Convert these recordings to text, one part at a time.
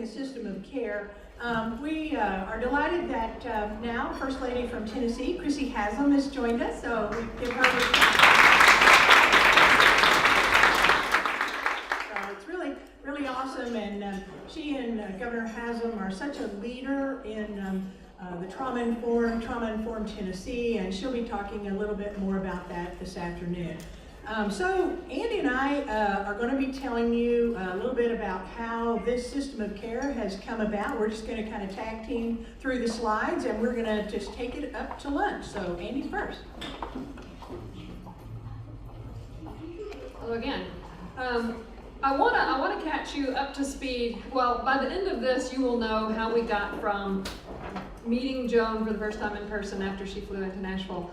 system of care. We are delighted that now First Lady from Tennessee, Becky Haas, has joined us, so we give her a so it's really awesome, and she and Governor Haslam are such a leader in the trauma-informed Tennessee, and she'll be talking a little bit more about that this afternoon. So Andi and I are going to be telling you a little bit about how this system of care has come about. We're just going to kind of tag team through the slides, and we're going to just take it up to lunch. So Andi first. Hello again. I want to catch you up to speed. Well, by the end of this, you will know how we got from meeting Joan for the first time in person after she flew into Nashville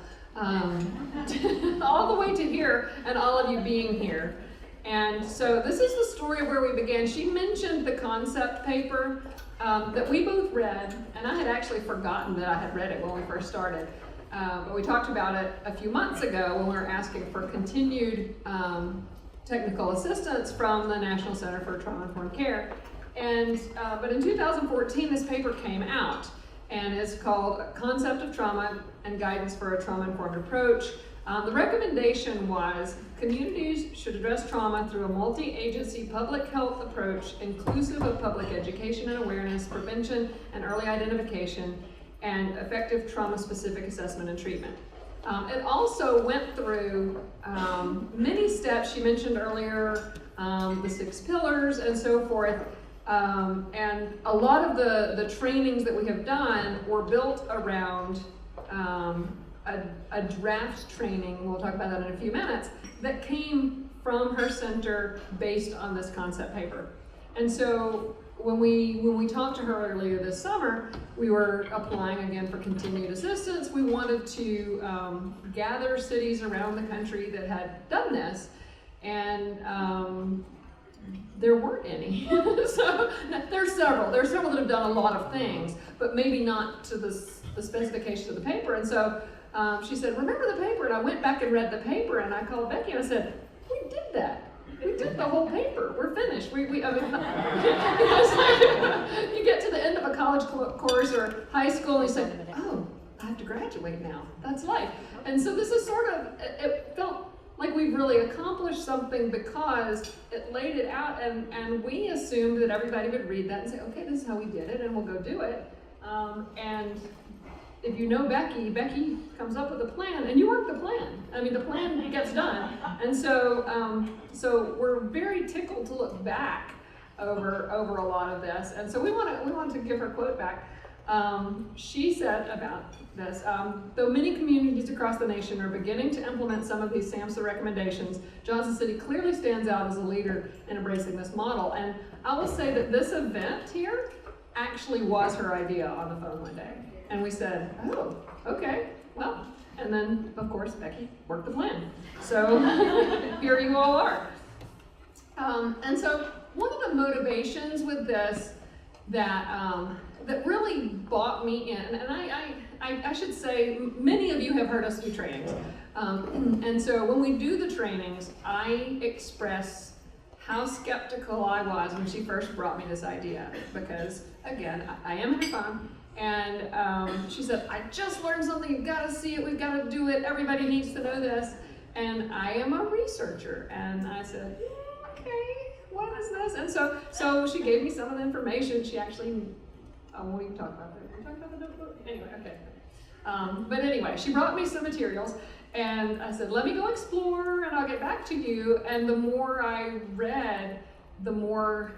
all the way to here, and all of you being here. And so this is the story of where we began. She mentioned the concept paper that we both read, and I had actually forgotten that I had read it when we first started. But we talked about it a few months ago when we were asking for continued technical assistance from the National Center for Trauma-Informed Care. And but in 2014, this paper came out, and it's called Concept of Trauma and Guidance for a Trauma-Informed Approach. The recommendation was communities should address trauma through a multi-agency public health approach inclusive of public education and awareness, prevention and early identification, and effective trauma-specific assessment and treatment. It also went through many steps. She mentioned earlier the 6 pillars and so forth. And a lot of the trainings that we have done were built around a draft training, we'll talk about that in a few minutes, that came from her center based on this concept paper. And so when we talked to her earlier this summer, we were applying again for continued assistance. We wanted to gather cities around the country that had done this, and there weren't any. So there's several that have done a lot of things, but maybe not to the specifications of the paper. And so she said, remember the paper? And I went back and read the paper, and I called Becky and I said, we did that. We did the whole paper. We're finished. I mean, you get to the end of a college course or high school and you say, oh, I have to graduate now. That's life. And so this is sort of, it felt like we've really accomplished something because it laid it out, and we assumed that everybody would read that and say, okay, this is how we did it, and we'll go do it. And if you know Becky comes up with a plan, and you work the plan. I mean, the plan gets done. And so so we're very tickled to look back over a lot of this. And so we want to give her quote back. She said about this, though many communities across the nation are beginning to implement some of these SAMHSA recommendations, Johnson City clearly stands out as a leader in embracing this model. And I will say that this event here actually was her idea on the phone one day. And we said, oh, okay, well, and then, of course, Becky worked the plan. So here you all are. And so one of the motivations with this that really bought me in, and I should say, many of you have heard us do trainings. And so when we do the trainings, I express how skeptical I was when she first brought me this idea, because again, I am having fun. And she said, I just learned something, you've got to see it, we've got to do it, everybody needs to know this. And I am a researcher. And I said, okay, what is this? And so she gave me some of the information. She actually, I won't even talk about that. We're talking about the notebook? Anyway, okay. But anyway, she brought me some materials, and I said, let me go explore, and I'll get back to you. And the more I read, the more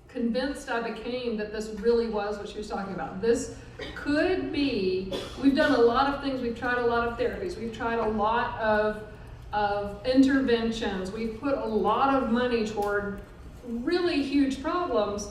convinced I became that this really was what she was talking about. This could be, we've done a lot of things, we've tried a lot of therapies, we've tried a lot of interventions, we've put a lot of money toward really huge problems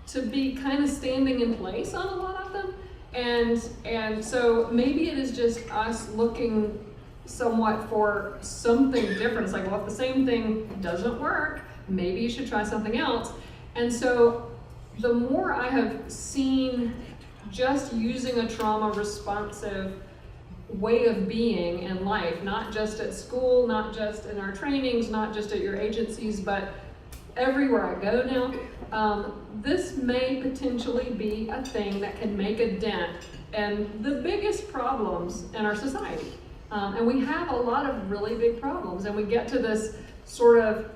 to be kind of standing in place on a lot of them. And so maybe it is just us looking somewhat for something different. It's like, well, if the same thing doesn't work, maybe you should try something else. And so the more I have seen just using a trauma responsive way of being in life, not just at school, not just in our trainings, not just at your agencies, but everywhere I go this may potentially be a thing that can make a dent in the biggest problems in our society. And we have a lot of really big problems, and we get to this sort of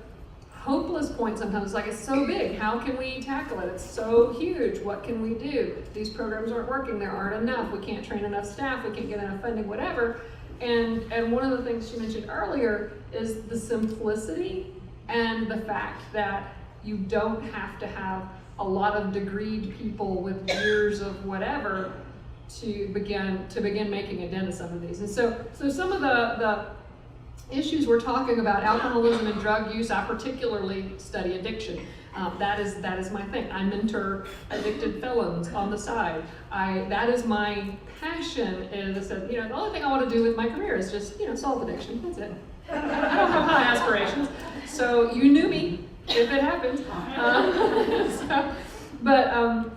hopeless point sometimes, like it's so big, how can we tackle it? It's so huge, what can we do? These programs aren't working, there aren't enough, we can't train enough staff, we can't get enough funding, whatever. And one of the things she mentioned earlier is the simplicity and the fact that you don't have to have a lot of degreed people with years of whatever to begin making a dent in some of these. And so some of the issues we're talking about, alcoholism and drug use, I particularly study addiction. That is my thing. I mentor addicted felons on the side. That is my passion. Is that, the only thing I want to do with my career is just solve addiction. That's it. I don't have high aspirations. So you knew me if it happens.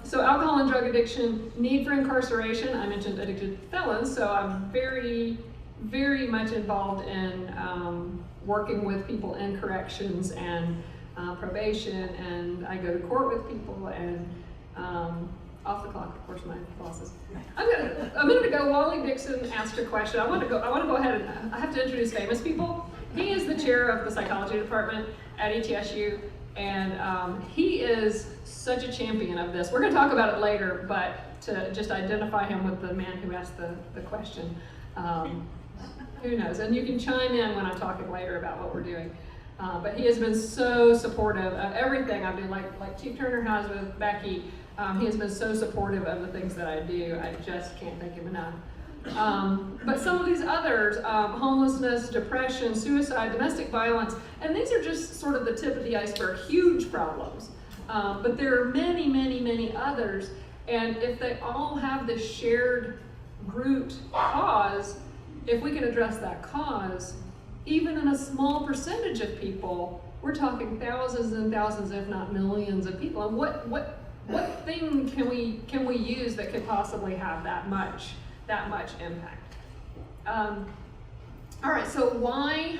So alcohol and drug addiction, need for incarceration. I mentioned addicted felons, so I'm very, very much involved in working with people in corrections and probation, and I go to court with people, and off the clock, of course, my bosses. A minute ago, Wally Dixon asked a question. I want to go ahead and I have to introduce famous people. He is the chair of the psychology department at ETSU, and he is such a champion of this. We're going to talk about it later, but to just identify him with the man who asked the question, who knows? And you can chime in when I'm talking later about what we're doing. But he has been so supportive of everything I do, like Chief Turner has with Becky. He has been so supportive of the things that I do. I just can't thank him enough. But some of these others, homelessness, depression, suicide, domestic violence, and these are just sort of the tip of the iceberg, huge problems. But there are many, many, many others, and if they all have this shared root cause, if we can address that cause, even in a small percentage of people, we're talking thousands and thousands, if not millions of people. And what thing can we use that could possibly have that much impact? All right, so why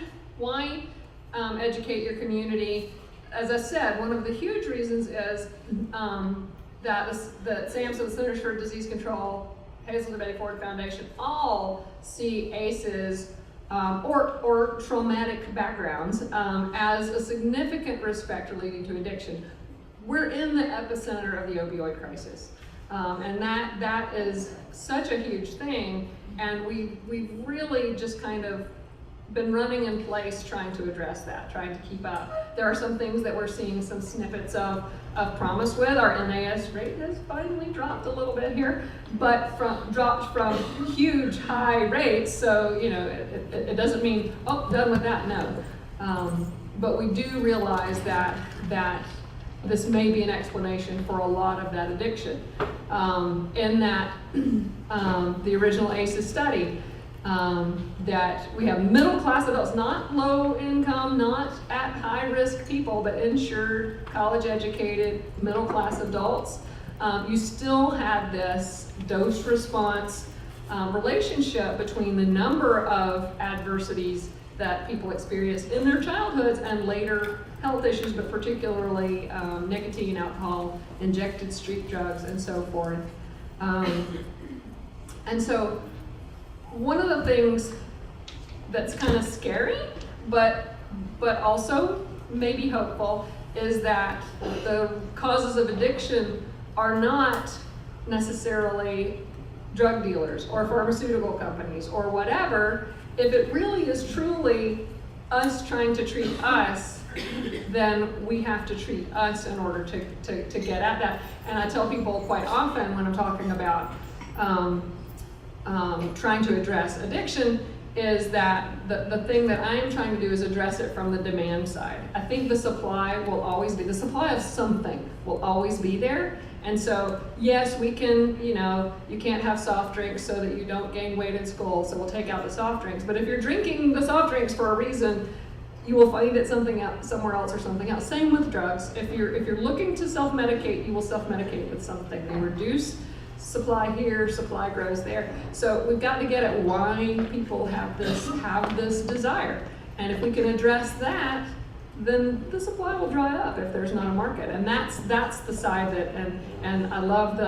educate your community? As I said, one of the huge reasons is that the SAMHSA, the Centers for Disease Control, Hazel and Betty Ford Foundation, all see ACEs or traumatic backgrounds as a significant risk factor leading to addiction. We're in the epicenter of the opioid crisis, and that is such a huge thing, and we've really just kind of been running in place trying to address that, trying to keep up. There are some things that we're seeing some snippets of promise with. Our NAS rate has finally dropped a little bit here, but dropped from huge high rates, so it doesn't mean, oh, done with that, no. But we do realize that this may be an explanation for a lot of that addiction. In that the original ACEs study, that we have middle class adults, not low income, not at high risk people, but insured, college educated, middle class adults. You still have this dose response relationship between the number of adversities that people experience in their childhoods and later health issues, but particularly nicotine, alcohol, injected street drugs, and so forth. And so one of the things that's kind of scary, but also maybe hopeful, is that the causes of addiction are not necessarily drug dealers or pharmaceutical companies or whatever. If it really is truly us trying to treat us, then we have to treat us in order to get at that. And I tell people quite often when I'm talking about trying to address addiction, is that the thing that I am trying to do is address it from the demand side. I think the supply of something will always be there. And so, yes, we can, you can't have soft drinks so that you don't gain weight in school, so we'll take out the soft drinks. But if you're drinking the soft drinks for a reason, you will find it somewhere else or something else. Same with drugs. If you're looking to self-medicate, you will self-medicate with something. They reduce supply here, supply grows there. So we've got to get at why people have this desire. And if we can address that, then the supply will dry up if there's not a market. And that's the side that, and I love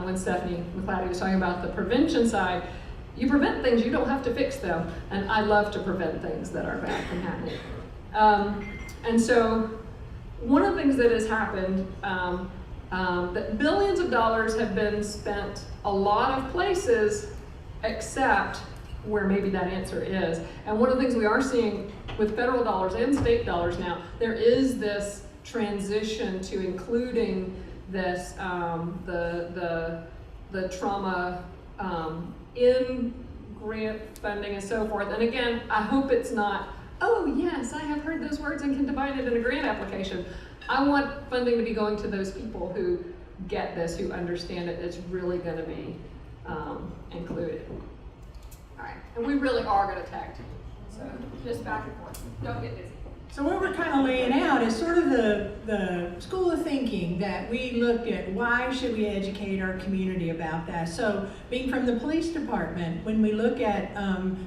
when Stephanie McClatty was talking about the prevention side. You prevent things, you don't have to fix them. And I love to prevent things that are bad from happening. And so one of the things that has happened, that billions of dollars have been spent a lot of places except where maybe that answer is. And one of the things we are seeing with federal dollars and state dollars now, there is this transition to including this, the trauma in grant funding and so forth. And again, I hope it's not, oh yes, I have heard those words and can define it in a grant application. I want funding to be going to those people who get this, who understand it, it's really gonna be included. All right, and we really are gonna tag team. So just back and forth, don't get busy. So what we're kind of laying out is sort of the school of thinking that we looked at. Why should we educate our community about that? So being from the police department, when we look at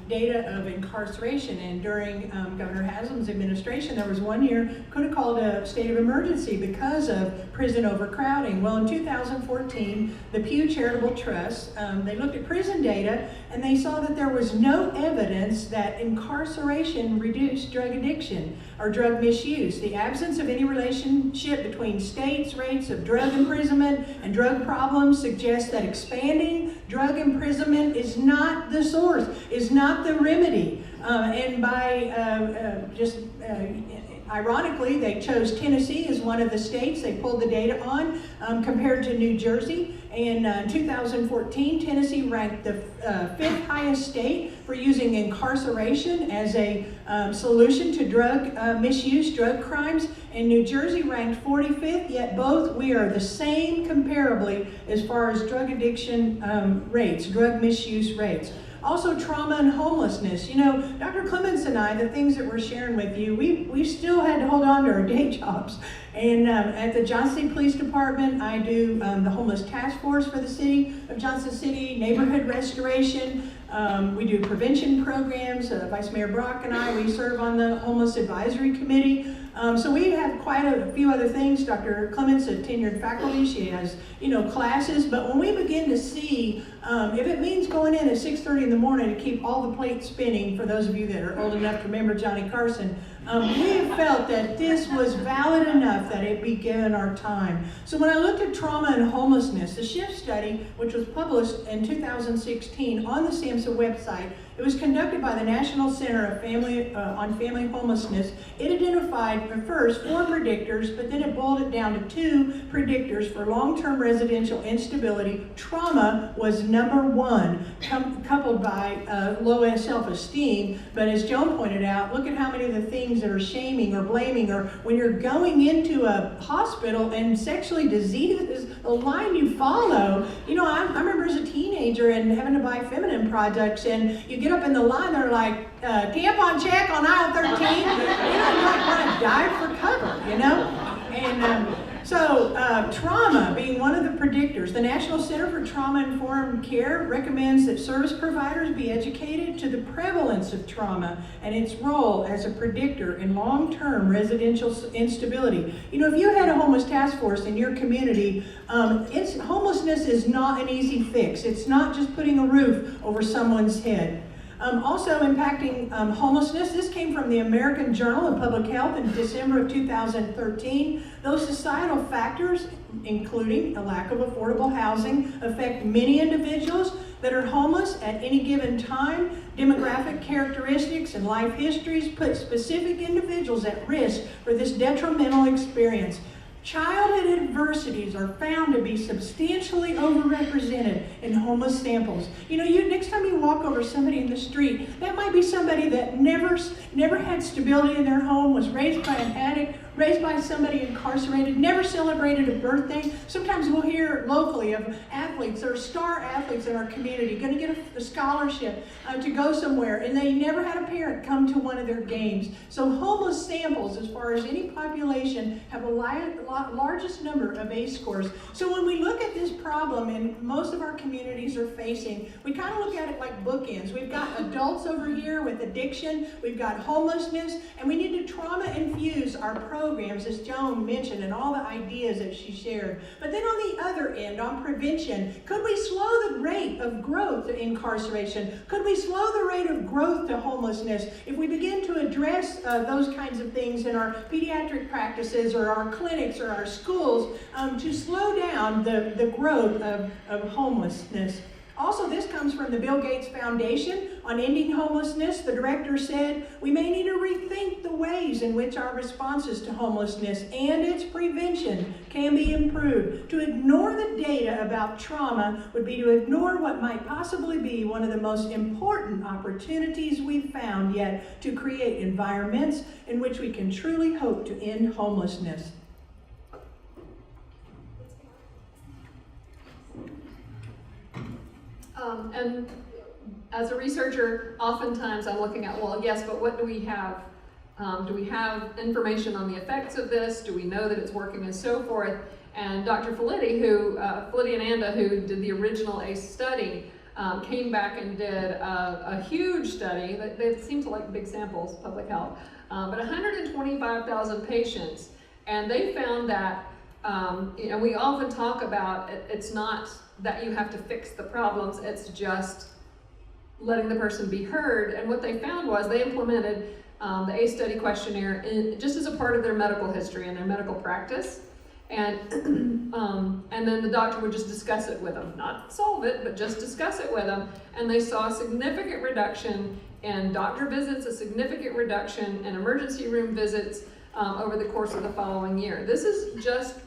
data of incarceration, and during Governor Haslam's administration, there was one year could have called a state of emergency because of prison overcrowding. Well, in 2014, the Pew Charitable Trust, they looked at prison data and they saw that there was no evidence that incarceration reduced drug addiction or drug misuse. The absence of any relationship between states' rates of drug imprisonment and drug problems suggests that expanding drug imprisonment is not the source, is not the remedy. And by ironically, they chose Tennessee as one of the states they pulled the data on compared to New Jersey. In 2014, Tennessee ranked the 5th highest state for using incarceration as a solution to drug misuse, drug crimes, and New Jersey ranked 45th, yet both we are the same comparably as far as drug addiction rates, drug misuse rates. Also, trauma and homelessness. You know, Dr. Clements and I, the things that we're sharing with you, we still had to hold on to our day jobs. And at the Johnson City Police Department, I do the homeless task force for the city of Johnson City, neighborhood restoration. We do prevention programs. Vice Mayor Brock and I, we serve on the Homeless Advisory Committee. So we have quite a few other things. Dr. Clements, a tenured faculty, she has, classes. But when we begin to see, if it means going in at 6:30 in the morning to keep all the plates spinning, for those of you that are old enough to remember Johnny Carson, we have felt that this was valid enough that it be given our time. So when I looked at trauma and homelessness, the SHIFT study, which was published in 2016 on the SAMHSA website, it was conducted by the National Center of on Family Homelessness. It identified first 4 predictors, but then it boiled it down to 2 predictors for long-term residential instability. Trauma was number 1, coupled by low self-esteem. But as Joan pointed out, look at how many of the things that are shaming or blaming, or when you're going into a hospital and sexually diseased is the line you follow. I remember as a teenager and having to buy feminine products, and you get up in the line, they're like, tampon check on aisle 13. You like want to dive for cover, And so trauma being one of the predictors. The National Center for Trauma-Informed Care recommends that service providers be educated to the prevalence of trauma and its role as a predictor in long-term residential instability. If you had a homeless task force in your community, homelessness is not an easy fix. It's not just putting a roof over someone's head. Also impacting homelessness, this came from the American Journal of Public Health in December of 2013. Those societal factors, including a lack of affordable housing, affect many individuals that are homeless at any given time. Demographic characteristics and life histories put specific individuals at risk for this detrimental experience. Childhood adversities are found to be substantially overrepresented in homeless samples. Next time you walk over somebody in the street, that might be somebody that never had stability in their home, was raised by an addict, raised by somebody incarcerated, never celebrated a birthday. Sometimes we'll hear locally of athletes or star athletes in our community going to get a scholarship to go somewhere, and they never had a parent come to one of their games. So homeless samples, as far as any population, have a largest number of ACE scores. So when we look at this problem, and most of our communities are facing, we kind of look at it like bookends. We've got adults over here with addiction, we've got homelessness, and we need to trauma infuse our programs, as Joan mentioned, and all the ideas that she shared. But then on the other end, on prevention, could we slow the rate of growth to incarceration? Could we slow the rate of growth to homelessness if we begin to address those kinds of things in our pediatric practices or our clinics or our schools to slow down the growth of homelessness? Also, this comes from the Bill Gates Foundation on Ending Homelessness. The director said, we may need to rethink the ways in which our responses to homelessness and its prevention can be improved. To ignore the data about trauma would be to ignore what might possibly be one of the most important opportunities we've found yet to create environments in which we can truly hope to end homelessness. And as a researcher, oftentimes I'm looking at, well, yes, but what do we have? Do we have information on the effects of this? Do we know that it's working and so forth? And Dr. Felitti and Anda, who did the original ACE study, came back and did a huge study. They seem to like big samples, public health, but 125,000 patients. And they found that, and we often talk about it's not that you have to fix the problems, it's just letting the person be heard. And what they found was they implemented the ACE study questionnaire just as a part of their medical history and their medical practice. And then the doctor would just discuss it with them, not solve it, but just discuss it with them. And they saw a significant reduction in doctor visits, a significant reduction in emergency room visits over the course of the following year. This is just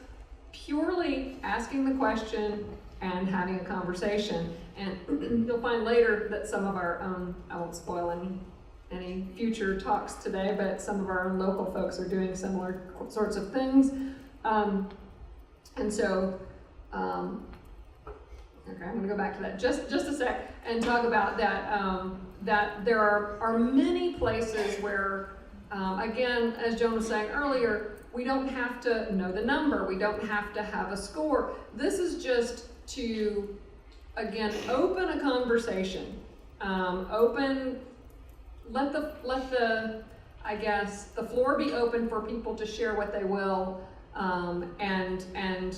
purely asking the question and having a conversation. And you'll find later that some of our own, I won't spoil any future talks today, but some of our own local folks are doing similar sorts of things. And so, okay, I'm gonna go back to that just a sec and talk about that, that there are many places where, again, as Joan was saying earlier, we don't have to know the number, we don't have to have a score. This is just to, again, open a conversation, let the I guess the floor be open for people to share what they will, and in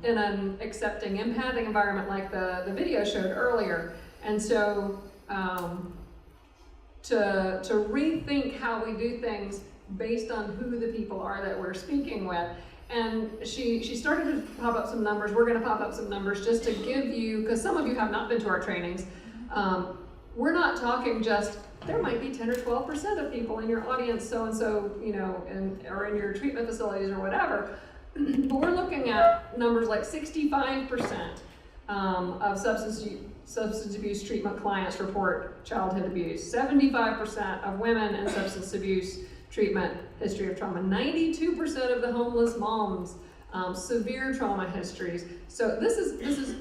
an accepting, empathetic environment like the video showed earlier. And so to rethink how we do things based on who the people are that we're speaking with. And she started to pop up some numbers. We're going to pop up some numbers just to give you, because some of you have not been to our trainings. We're not talking just, there might be 10 or 12% of people in your audience, so-and-so, you know, or in your treatment facilities or whatever. But we're looking at numbers like 65% of substance abuse treatment clients report childhood abuse, 75% of women in substance abuse treatment history of trauma, 92% of the homeless moms, severe trauma histories. So this is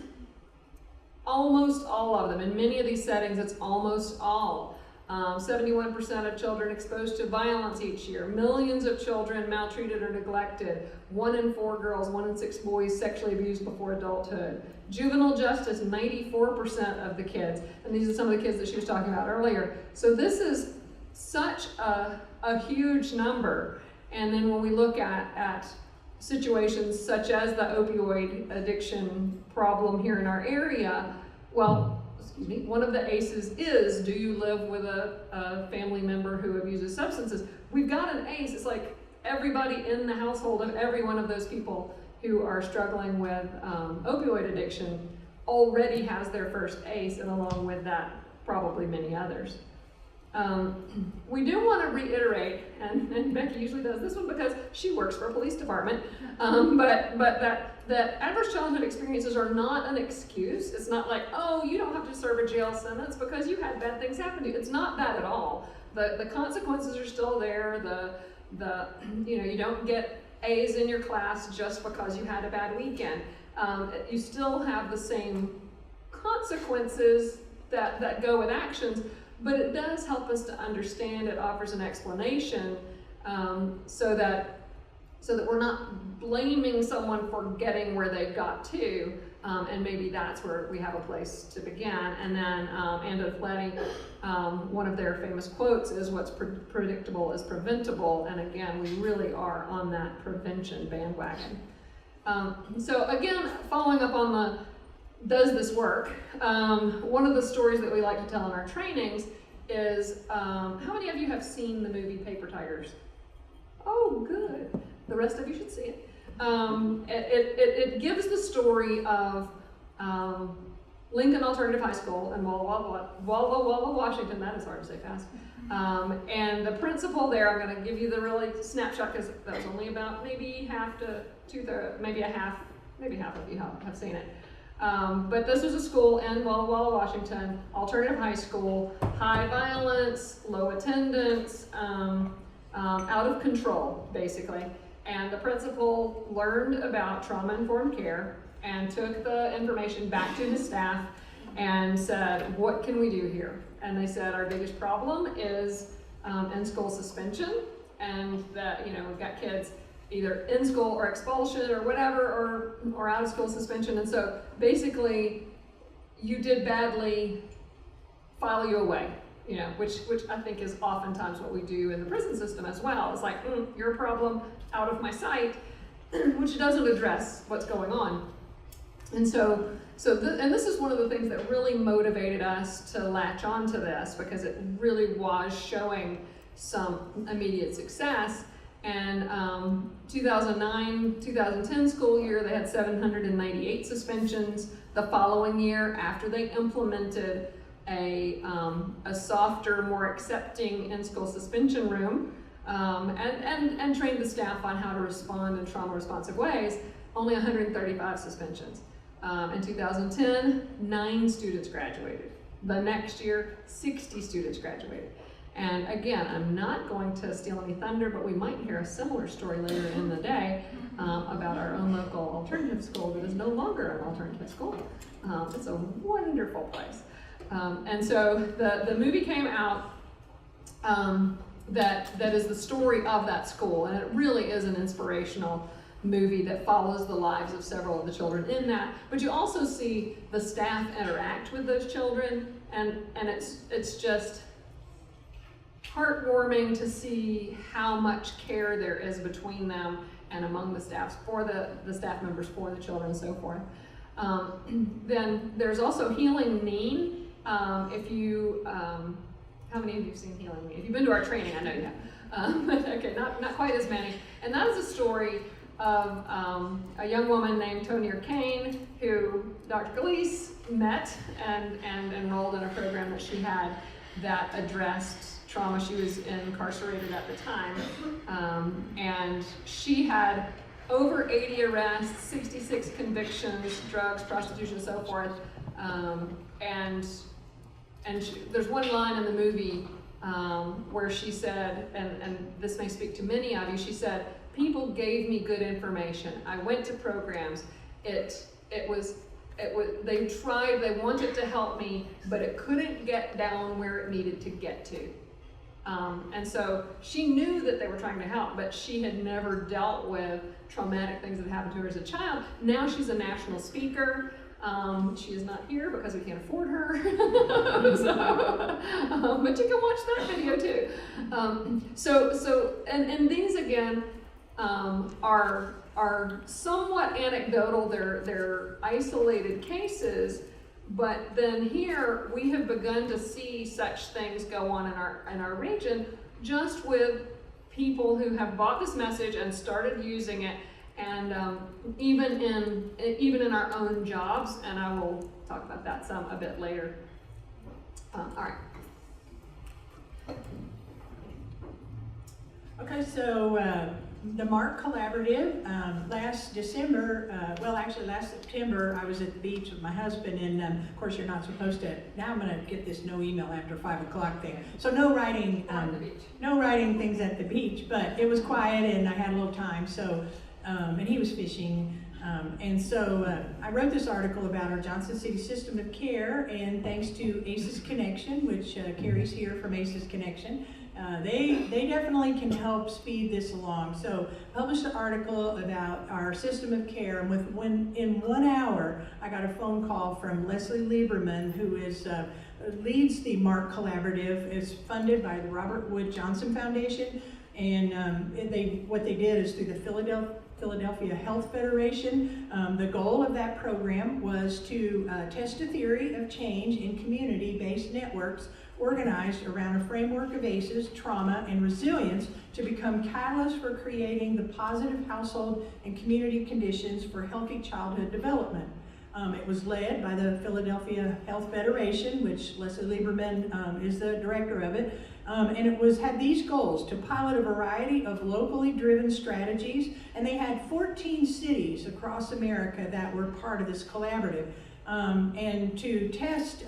almost all of them. In many of these settings, it's almost all. 71% of children exposed to violence each year, millions of children maltreated or neglected, 1 in 4 girls, 1 in 6 boys sexually abused before adulthood. Juvenile justice, 94% of the kids, and these are some of the kids that she was talking about earlier. So this is such a huge number. And then when we look at situations such as the opioid addiction problem here in our area, well, excuse me, one of the ACEs is, do you live with a family member who abuses substances? We've got an ACE, it's like everybody in the household of every one of those people who are struggling with opioid addiction already has their first ACE, and along with that, probably many others. We do want to reiterate, and Becky usually does this one because she works for a police department, but that adverse childhood experiences are not an excuse. It's not like, oh, you don't have to serve a jail sentence because you had bad things happen to you. It's not that at all. The consequences are still there. you don't get A's in your class just because you had a bad weekend. You still have the same consequences that go with actions, but it does help us to understand. It offers an explanation so that we're not blaming someone for getting where they got to, and maybe that's where we have a place to begin. And then Andi Clements, one of their famous quotes is, "What's predictable is preventable," and again, we really are on that prevention bandwagon. So again, following up on the does this work, one of the stories that we like to tell in our trainings is, how many of you have seen the movie Paper Tigers? Oh, good. The rest of you should see it. It gives the story of Lincoln Alternative High School in Walla Walla, Washington. That is hard to say fast. And the principal there, I'm going to give you the really snapshot because that was only about maybe half to two-thirds, maybe half of you have seen it. But this was a school in Walla Walla, Washington, alternative high school, high violence, low attendance, out of control, basically. And the principal learned about trauma-informed care and took the information back to his staff and said, what can we do here? And they said, our biggest problem is in-school suspension, and that, we've got kids either in school or expulsion or whatever, or out of school suspension. And so basically, you did badly, file you away, which I think is oftentimes what we do in the prison system as well. It's like, you're a problem, out of my sight, which doesn't address what's going on. And and this is one of the things that really motivated us to latch onto this, because it really was showing some immediate success. And 2009-2010 school year, they had 798 suspensions. The following year, after they implemented a softer, more accepting in-school suspension room, and trained the staff on how to respond in trauma-responsive ways, only 135 suspensions. In 2010, 9 students graduated. The next year, 60 students graduated. And again, I'm not going to steal any thunder, but we might hear a similar story later in the day about our own local alternative school that is no longer an alternative school. It's a wonderful place. And so the movie came out that is the story of that school, and it really is an inspirational movie that follows the lives of several of the children in that. But you also see the staff interact with those children, and it's just heartwarming to see how much care there is between them and among the staffs for the staff members for the children and so forth. Then there's also Healing Mean. If you, how many of you have seen Healing Mean? If you've been to our training, I know you have. Okay, not quite as many. And that is a story of a young woman named Tonya Kane, who Dr. Galeese met and enrolled in a program that she had that addressed trauma. She was incarcerated at the time, and she had over 80 arrests, 66 convictions, drugs, prostitution, and so forth. And there's one line in the movie where she said, and this may speak to many of you, she said, people gave me good information. I went to programs. They tried, they wanted to help me, but it couldn't get down where it needed to get to. And so she knew that they were trying to help, but she had never dealt with traumatic things that happened to her as a child. Now she's a national speaker. She is not here because we can't afford her. But you can watch that video too. And these again are somewhat anecdotal. They're isolated cases. But then here we have begun to see such things go on in our region, just with people who have bought this message and started using it, and even in our own jobs. And I will talk about that some a bit later. All right. Okay, so the Marc Collaborative, last September, I was at the beach with my husband, and of course you're not supposed to, now I'm gonna get this no email after 5 o'clock thing. So no writing things at the beach, but it was quiet and I had a little time, so, and he was fishing. I wrote this article about our Johnson City system of care, and thanks to ACES Connection, which Carrie's here from ACES Connection, they definitely can help speed this along. So published an article about our system of care, and in 1 hour I got a phone call from Leslie Lieberman, who leads the Marc Collaborative. It's funded by the Robert Wood Johnson Foundation, and what they did is through the Philadelphia Health Federation. The goal of that program was to test a theory of change in community-based networks organized around a framework of ACEs, trauma, and resilience to become catalysts for creating the positive household and community conditions for healthy childhood development. It was led by the Philadelphia Health Federation, which Leslie Lieberman is the director of it. And it had these goals: to pilot a variety of locally driven strategies, and they had 14 cities across America that were part of this collaborative. And to test,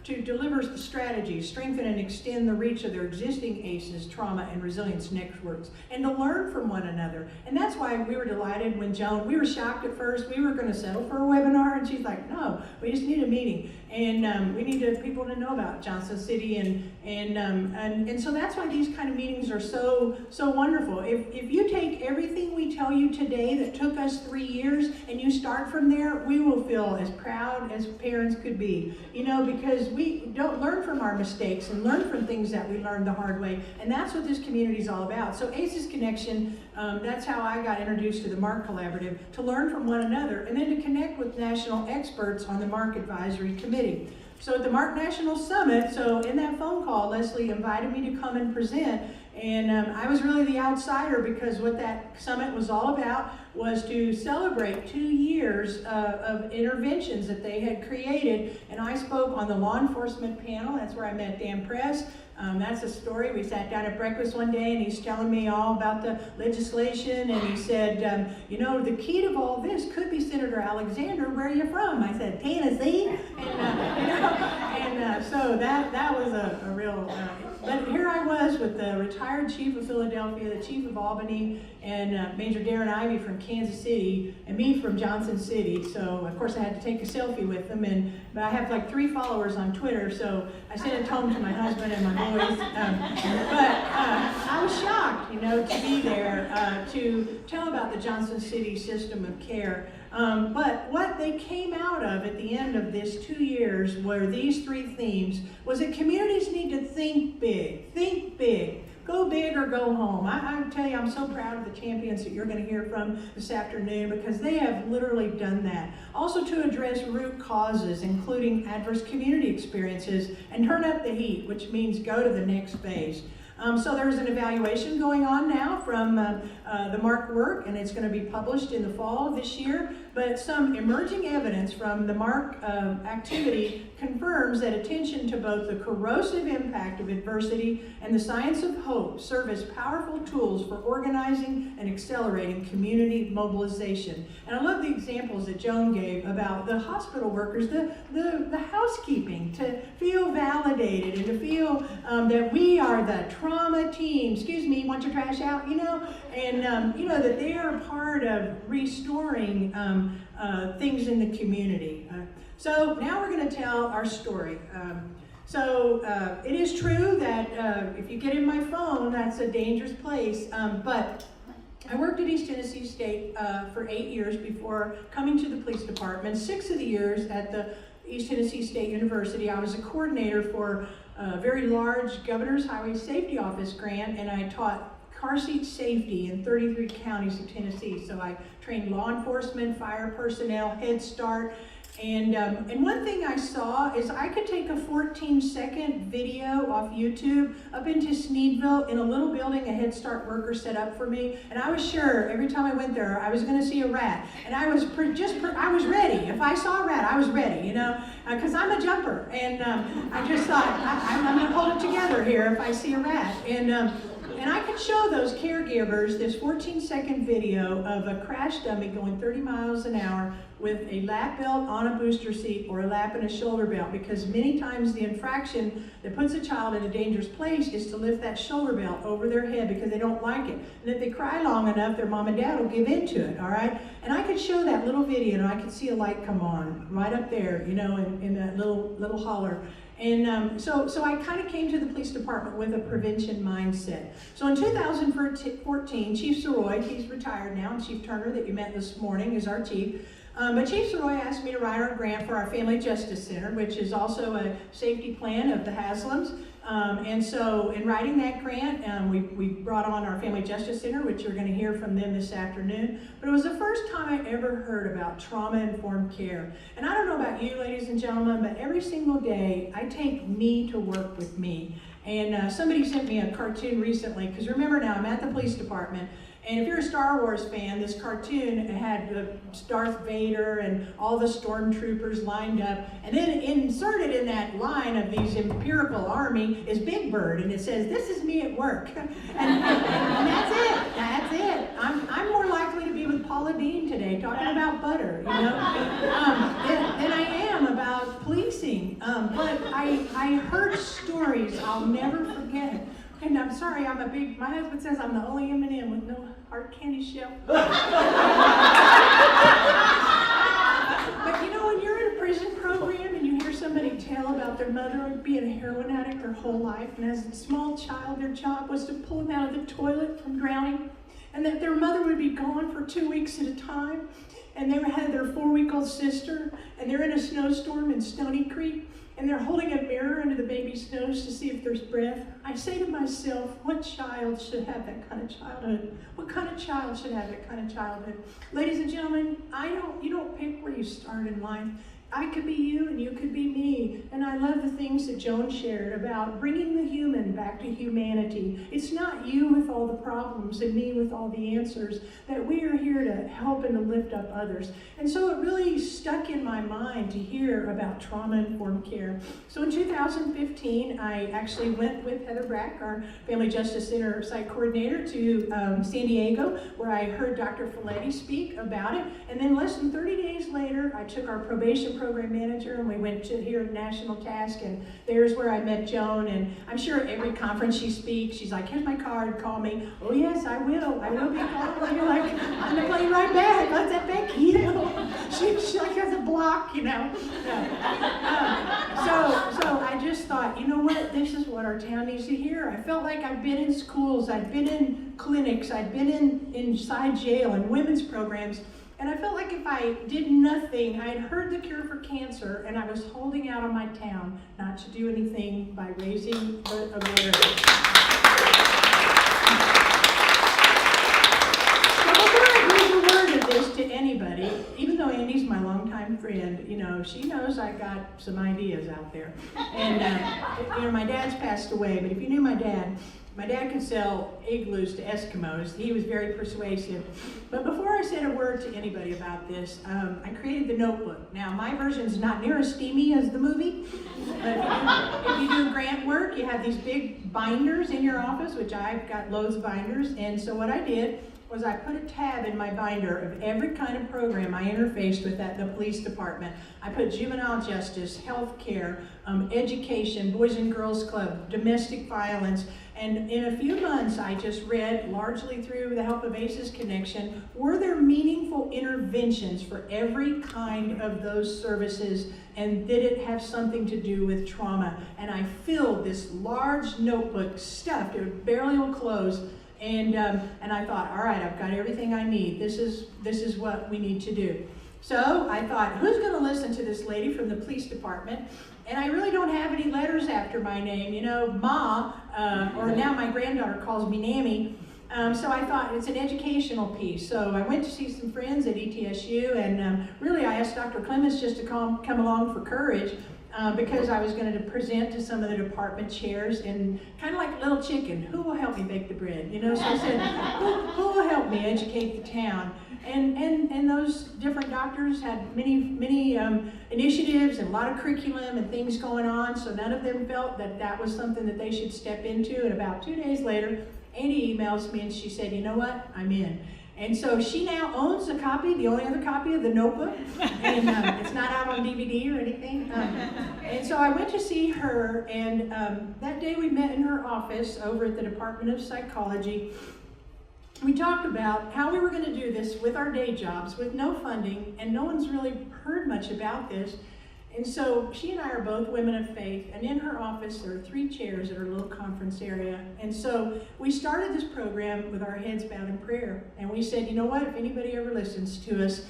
to deliver the strategies, strengthen and extend the reach of their existing ACEs, trauma and resilience networks, and to learn from one another. And that's why we were delighted when we were shocked at first. We were going to settle for a webinar, and she's like, no, we just need a meeting. And we need people to know about Johnson City, and so that's why these kind of meetings are so wonderful. If you take everything we tell you today that took us 3 years, and you start from there, we will feel as proud as parents could be, because we don't learn from our mistakes and learn from things that we learned the hard way, and that's what this community is all about. So ACES Connection, that's how I got introduced to the Marc Collaborative, to learn from one another, and then to connect with national experts on the Marc Advisory Committee. So at the Marc National Summit, so in that phone call, Leslie invited me to come and present, and I was really the outsider, because what that summit was all about was to celebrate 2 years of interventions that they had created, and I spoke on the law enforcement panel. That's where I met Dan Press. That's a story. We sat down at breakfast one day, and he's telling me all about the legislation, and he said, the key to all this could be Senator Alexander. Where are you from? I said, Tennessee. And so that was a real, but here I was with the retired chief of Philadelphia, the chief of Albany, and Major Darren Ivey from Kansas City, and me from Johnson City. So of course I had to take a selfie with them, but I have like 3 followers on Twitter, so I sent it home to my husband and my boys. But I was shocked, to be there to tell about the Johnson City system of care. But what they came out of at the end of this 2 years were these 3 themes: was that communities need to think big, go big or go home. I tell you, I'm so proud of the champions that you're going to hear from this afternoon, because they have literally done that. Also to address root causes, including adverse community experiences, and turn up the heat, which means go to the next phase. So there's an evaluation going on now from the Marc work, and it's going to be published in the fall of this year. But some emerging evidence from the Marc activity confirms that attention to both the corrosive impact of adversity and the science of hope serve as powerful tools for organizing and accelerating community mobilization. And I love the examples that Joan gave about the hospital workers, the housekeeping, to feel validated and to feel that we are the trauma team. Excuse me, want your trash out? And that they are part of restoring things in the community. So now we're going to tell our story. It is true that if you get in my phone, that's a dangerous place, but I worked at East Tennessee State for 8 years before coming to the police department. 6 of the years at the East Tennessee State University, I was a coordinator for a very large Governor's Highway Safety Office grant, and I taught car seat safety in 33 counties of Tennessee. So I trained law enforcement, fire personnel, Head Start, and one thing I saw is I could take a 14-second video off YouTube up into Sneedville in a little building a Head Start worker set up for me, and I was sure every time I went there I was going to see a rat, and I was ready. If I saw a rat, I was ready, because I'm a jumper, and I just thought I'm going to hold it together here if I see a rat, and And I could show those caregivers this 14-second video of a crash dummy going 30 miles an hour with a lap belt on a booster seat or a lap and a shoulder belt, because many times the infraction that puts a child in a dangerous place is to lift that shoulder belt over their head because they don't like it. And if they cry long enough, their mom and dad will give into it, all right? And I could show that little video and I could see a light come on right up there, you know, in that little holler. And so I kind of came to the police department with a prevention mindset. So in 2014, Chief Soroy, he's retired now, and Chief Turner that you met this morning is our chief. But Chief Soroy asked me to write our grant for our Family Justice Center, which is also a safety plan of the Haslams. And so in writing that grant, we brought on our Family Justice Center, which you're going to hear from them this afternoon. But it was the first time I ever heard about trauma-informed care. And I don't know about you, ladies and gentlemen, but every single day I take me to work with me. And somebody sent me a cartoon recently, because remember now, I'm at the police department. And if you're a Star Wars fan, this cartoon had Darth Vader and all the stormtroopers lined up. And then inserted in that line of these Imperial Army is Big Bird. And it says, "This is me at work." and that's it. That's it. I'm more likely to be with Paula Dean today talking about butter, you know, than I am about policing. But I heard stories I'll never forget. And I'm sorry, my husband says I'm the only M&M with no hard candy shell. But you know, when you're in a prison program and you hear somebody tell about their mother being a heroin addict their whole life, and as a small child their job was to pull them out of the toilet from drowning, and that their mother would be gone for 2 weeks at a time, and they had their 4-week-old sister, and they're in a snowstorm in Stony Creek, and they're holding a mirror under the baby's nose to see if there's breath. I say to myself, what child should have that kind of childhood? What kind of child should have that kind of childhood? Ladies and gentlemen, you don't pick where you start in life. I could be you and you could be me. And I love the things that Joan shared about bringing the human back to humanity. It's not you with all the problems and me with all the answers, that we are here to help and to lift up others. And so it really stuck in my mind to hear about trauma-informed care. So in 2015, I actually went with Heather Brack, our Family Justice Center site coordinator, to San Diego, where I heard Dr. Folletti speak about it. And then less than 30 days later, I took our probation program manager and we went to here at National Task, and there's where I met Joan. And I'm sure at every conference she speaks, she's like, "Here's my card, call me." "Oh yes, I will be calling you." Like, I'm gonna play right back. What's that, Becky? You know, she like has a block, you know. So I just thought, you know what, this is what our town needs to hear. I felt like I've been in schools, I've been in clinics, I've been inside jail and women's programs. And I felt like if I did nothing, I had heard the cure for cancer, and I was holding out on my town not to do anything by raising awareness. So before I breathe a word of this to anybody, even though Andi's my longtime friend, you know, she knows I got some ideas out there. And, you know, my dad's passed away, but if you knew my dad could sell igloos to Eskimos. He was very persuasive. But before I said a word to anybody about this, I created the notebook. Now, my version is not near as steamy as the movie, but if you do grant work, you have these big binders in your office, which I've got loads of binders. And so what I did was I put a tab in my binder of every kind of program I interfaced with at the police department. I put juvenile justice, health care, education, Boys and Girls Club, domestic violence. And in a few months, I just read, largely through the help of ACES Connection, were there meaningful interventions for every kind of those services, and did it have something to do with trauma? And I filled this large notebook, stuffed, it barely will close, and I thought, all right, I've got everything I need. This is what we need to do. So I thought, who's going to listen to this lady from the police department? And I really don't have any letters after my name, you know, Ma, or now my granddaughter calls me Nammy. So I thought it's an educational piece. So I went to see some friends at ETSU, and really I asked Dr. Clements just to come along for courage, because I was going to present to some of the department chairs, and kind of like Little Chicken, who will help me bake the bread? You know, so I said, who will help me educate the town? And those different doctors had many initiatives and a lot of curriculum and things going on, so none of them felt that that was something that they should step into. And about 2 days later, Andi emails me and she said, you know what, I'm in. And so she now owns a copy, the only other copy of the Notebook, and it's not out on DVD or anything. And so I went to see her, and that day we met in her office over at the Department of Psychology. We talked about how we were going to do this with our day jobs, with no funding, and no one's really heard much about this. And so she and I are both women of faith, and in her office there are 3 chairs at her little conference area. And so we started this program with our heads bowed in prayer. And we said, you know what, if anybody ever listens to us,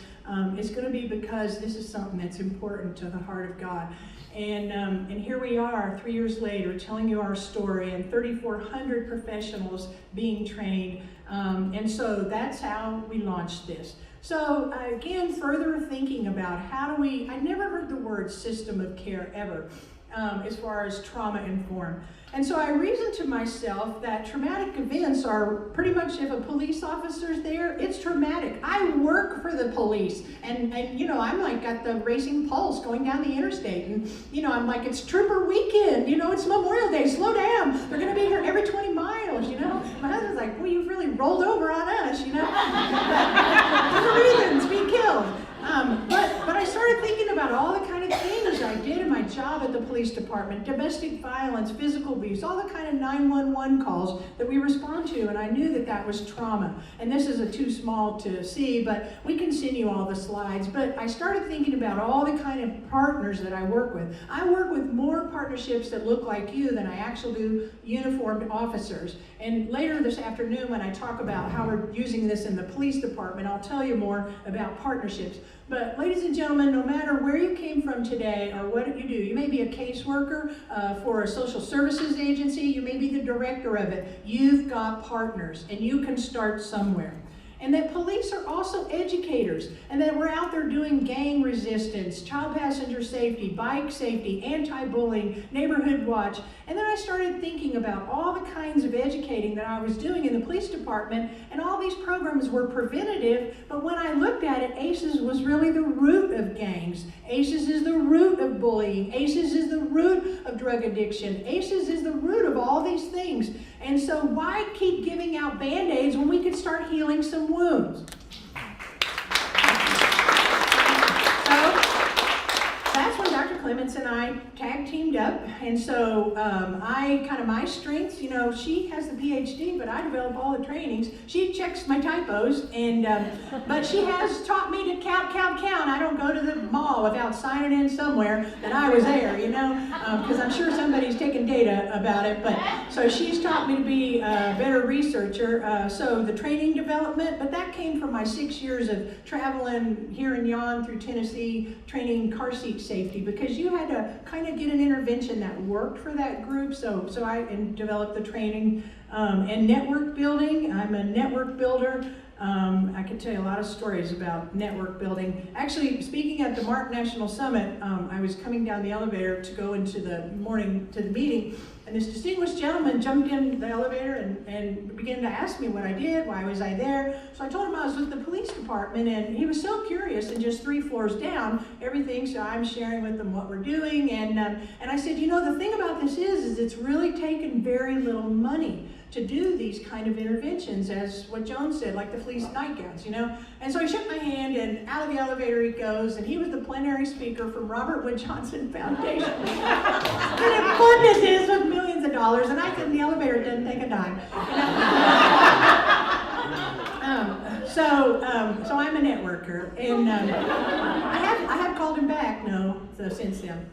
it's going to be because this is something that's important to the heart of God. And here we are 3 years later telling you our story, and 3,400 professionals being trained. And so that's how we launched this. So again, further thinking about I never heard the word system of care ever as far as trauma informed. And so I reasoned to myself that traumatic events are pretty much, if a police officer's there, it's traumatic. I work for the police, and you know, I'm like got the racing pulse going down the interstate, and you know, I'm like, it's trooper weekend, you know, it's Memorial Day, slow down, they're gonna be here every 20 miles, you know. My husband's like, well, you've really rolled over on us, you know. Different reasons, be killed. But I started thinking about all the kind of things I did in my job at the police department, domestic violence, physical abuse, all the kind of 911 calls that we respond to, and I knew that that was trauma. And this is too small to see, but we can send you all the slides. But I started thinking about all the kind of partners that I work with. I work with more partnerships that look like you than I actually do uniformed officers. And later this afternoon, when I talk about how we're using this in the police department, I'll tell you more about partnerships. But ladies and gentlemen, no matter where you came from today or what you do, you may be a caseworker for a social services agency, you may be the director of it, you've got partners and you can start somewhere. And that police are also educators, and that we're out there doing gang resistance, child passenger safety, bike safety, anti-bullying, neighborhood watch. And then I started thinking about all the kinds of educating that I was doing in the police department, and all these programs were preventative, but when I looked at it, ACEs was really the root of gangs. ACEs is the root of bullying. ACEs is the root of drug addiction. ACEs is the root of all these things. And so why keep giving out Band-Aids when we could start healing some wounds? So that's when Dr. Clements and I tag teamed up. And so my strengths, you know, she has the PhD, but I develop all the trainings. She checks my typos, and but she has taught me to count. I don't go to the mall without signing in somewhere that I was there, you know, because I'm sure somebody's taken data about it. But so she's taught me to be a better researcher. So the training development, but that came from my 6 years of traveling here and yon through Tennessee, training car seat safety, because you had to kind of get an intervention that worked for that group. So I developed the training and network building. I'm a network builder. I could tell you a lot of stories about network building. Actually, speaking at the Marc National Summit, I was coming down the elevator to go into the meeting, and this distinguished gentleman jumped in the elevator and began to ask me what I did, why was I there. So I told him I was with the police department, and he was so curious, and just 3 floors down, everything, so I'm sharing with them what we're doing, and I said, you know, the thing about this is it's really taken very little money to do these kind of interventions, as what Joan said, like the fleece nightgowns, you know. And so he shook my hand, and out of the elevator he goes, and he was the plenary speaker from Robert Wood Johnson Foundation. An important it is with millions of dollars, and I said, the elevator didn't take a dime. You know? So I'm a networker, and I have called him back, since then.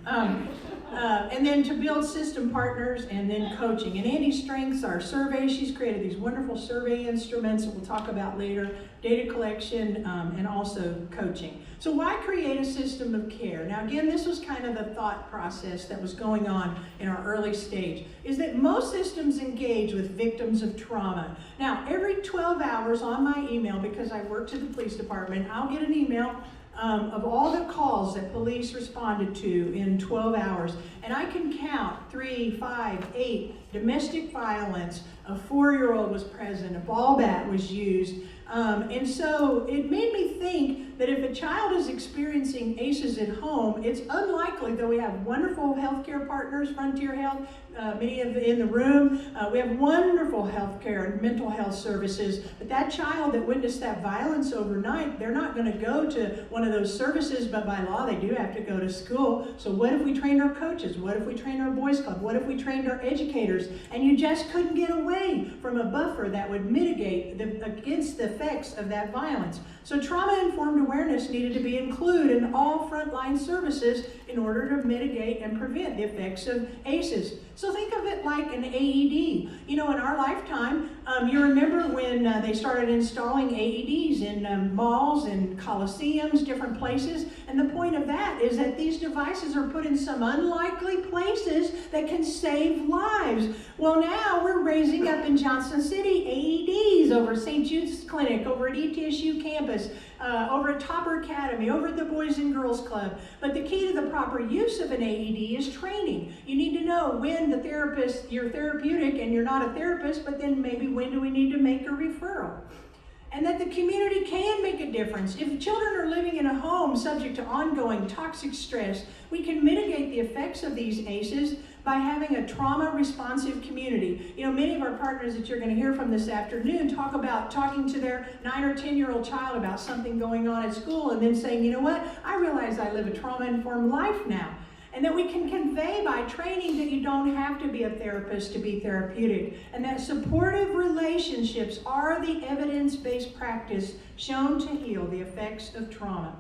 And then to build system partners, and then coaching. And Andi's strengths are surveys. She's created these wonderful survey instruments that we'll talk about later, data collection, and also coaching. So why create a system of care? Now again, this was kind of the thought process that was going on in our early stage, is that most systems engage with victims of trauma. Now every 12 hours on my email, because I worked at the police department, I'll get an email of all the calls that police responded to in 12 hours. And I can count 3, 5, 8, domestic violence, a 4-year-old was present, a ball bat was used, And so it made me think that if a child is experiencing ACEs at home, it's unlikely, though we have wonderful healthcare partners, Frontier Health, many of in the room, we have wonderful healthcare and mental health services, but that child that witnessed that violence overnight, they're not going to go to one of those services, but by law they do have to go to school. So what if we trained our coaches? What if we trained our boys club? What if we trained our educators? And you just couldn't get away from a buffer that would mitigate against the effects of that violence. So trauma-informed awareness needed to be included in all frontline services in order to mitigate and prevent the effects of ACEs. So think of it like an AED. You know, in our lifetime, you remember when they started installing AEDs in malls and coliseums, different places, and the point of that is that these devices are put in some unlikely places that can save lives. Well, now we're raising up in Johnson City AEDs over St. Jude's Clinic, over at ETSU campus, over at Topper Academy, over at the Boys and Girls Club. But the key to the proper use of an AED is training. You need to know when the therapist, you're therapeutic and you're not a therapist, but then maybe when do we need to make a referral? And that the community can make a difference. If children are living in a home subject to ongoing toxic stress, we can mitigate the effects of these ACEs by having a trauma-responsive community. You know, many of our partners that you're going to hear from this afternoon talk about talking to their 9 or 10-year-old child about something going on at school and then saying, you know what, I realize I live a trauma-informed life now. And that we can convey by training that you don't have to be a therapist to be therapeutic. And that supportive relationships are the evidence-based practice shown to heal the effects of trauma.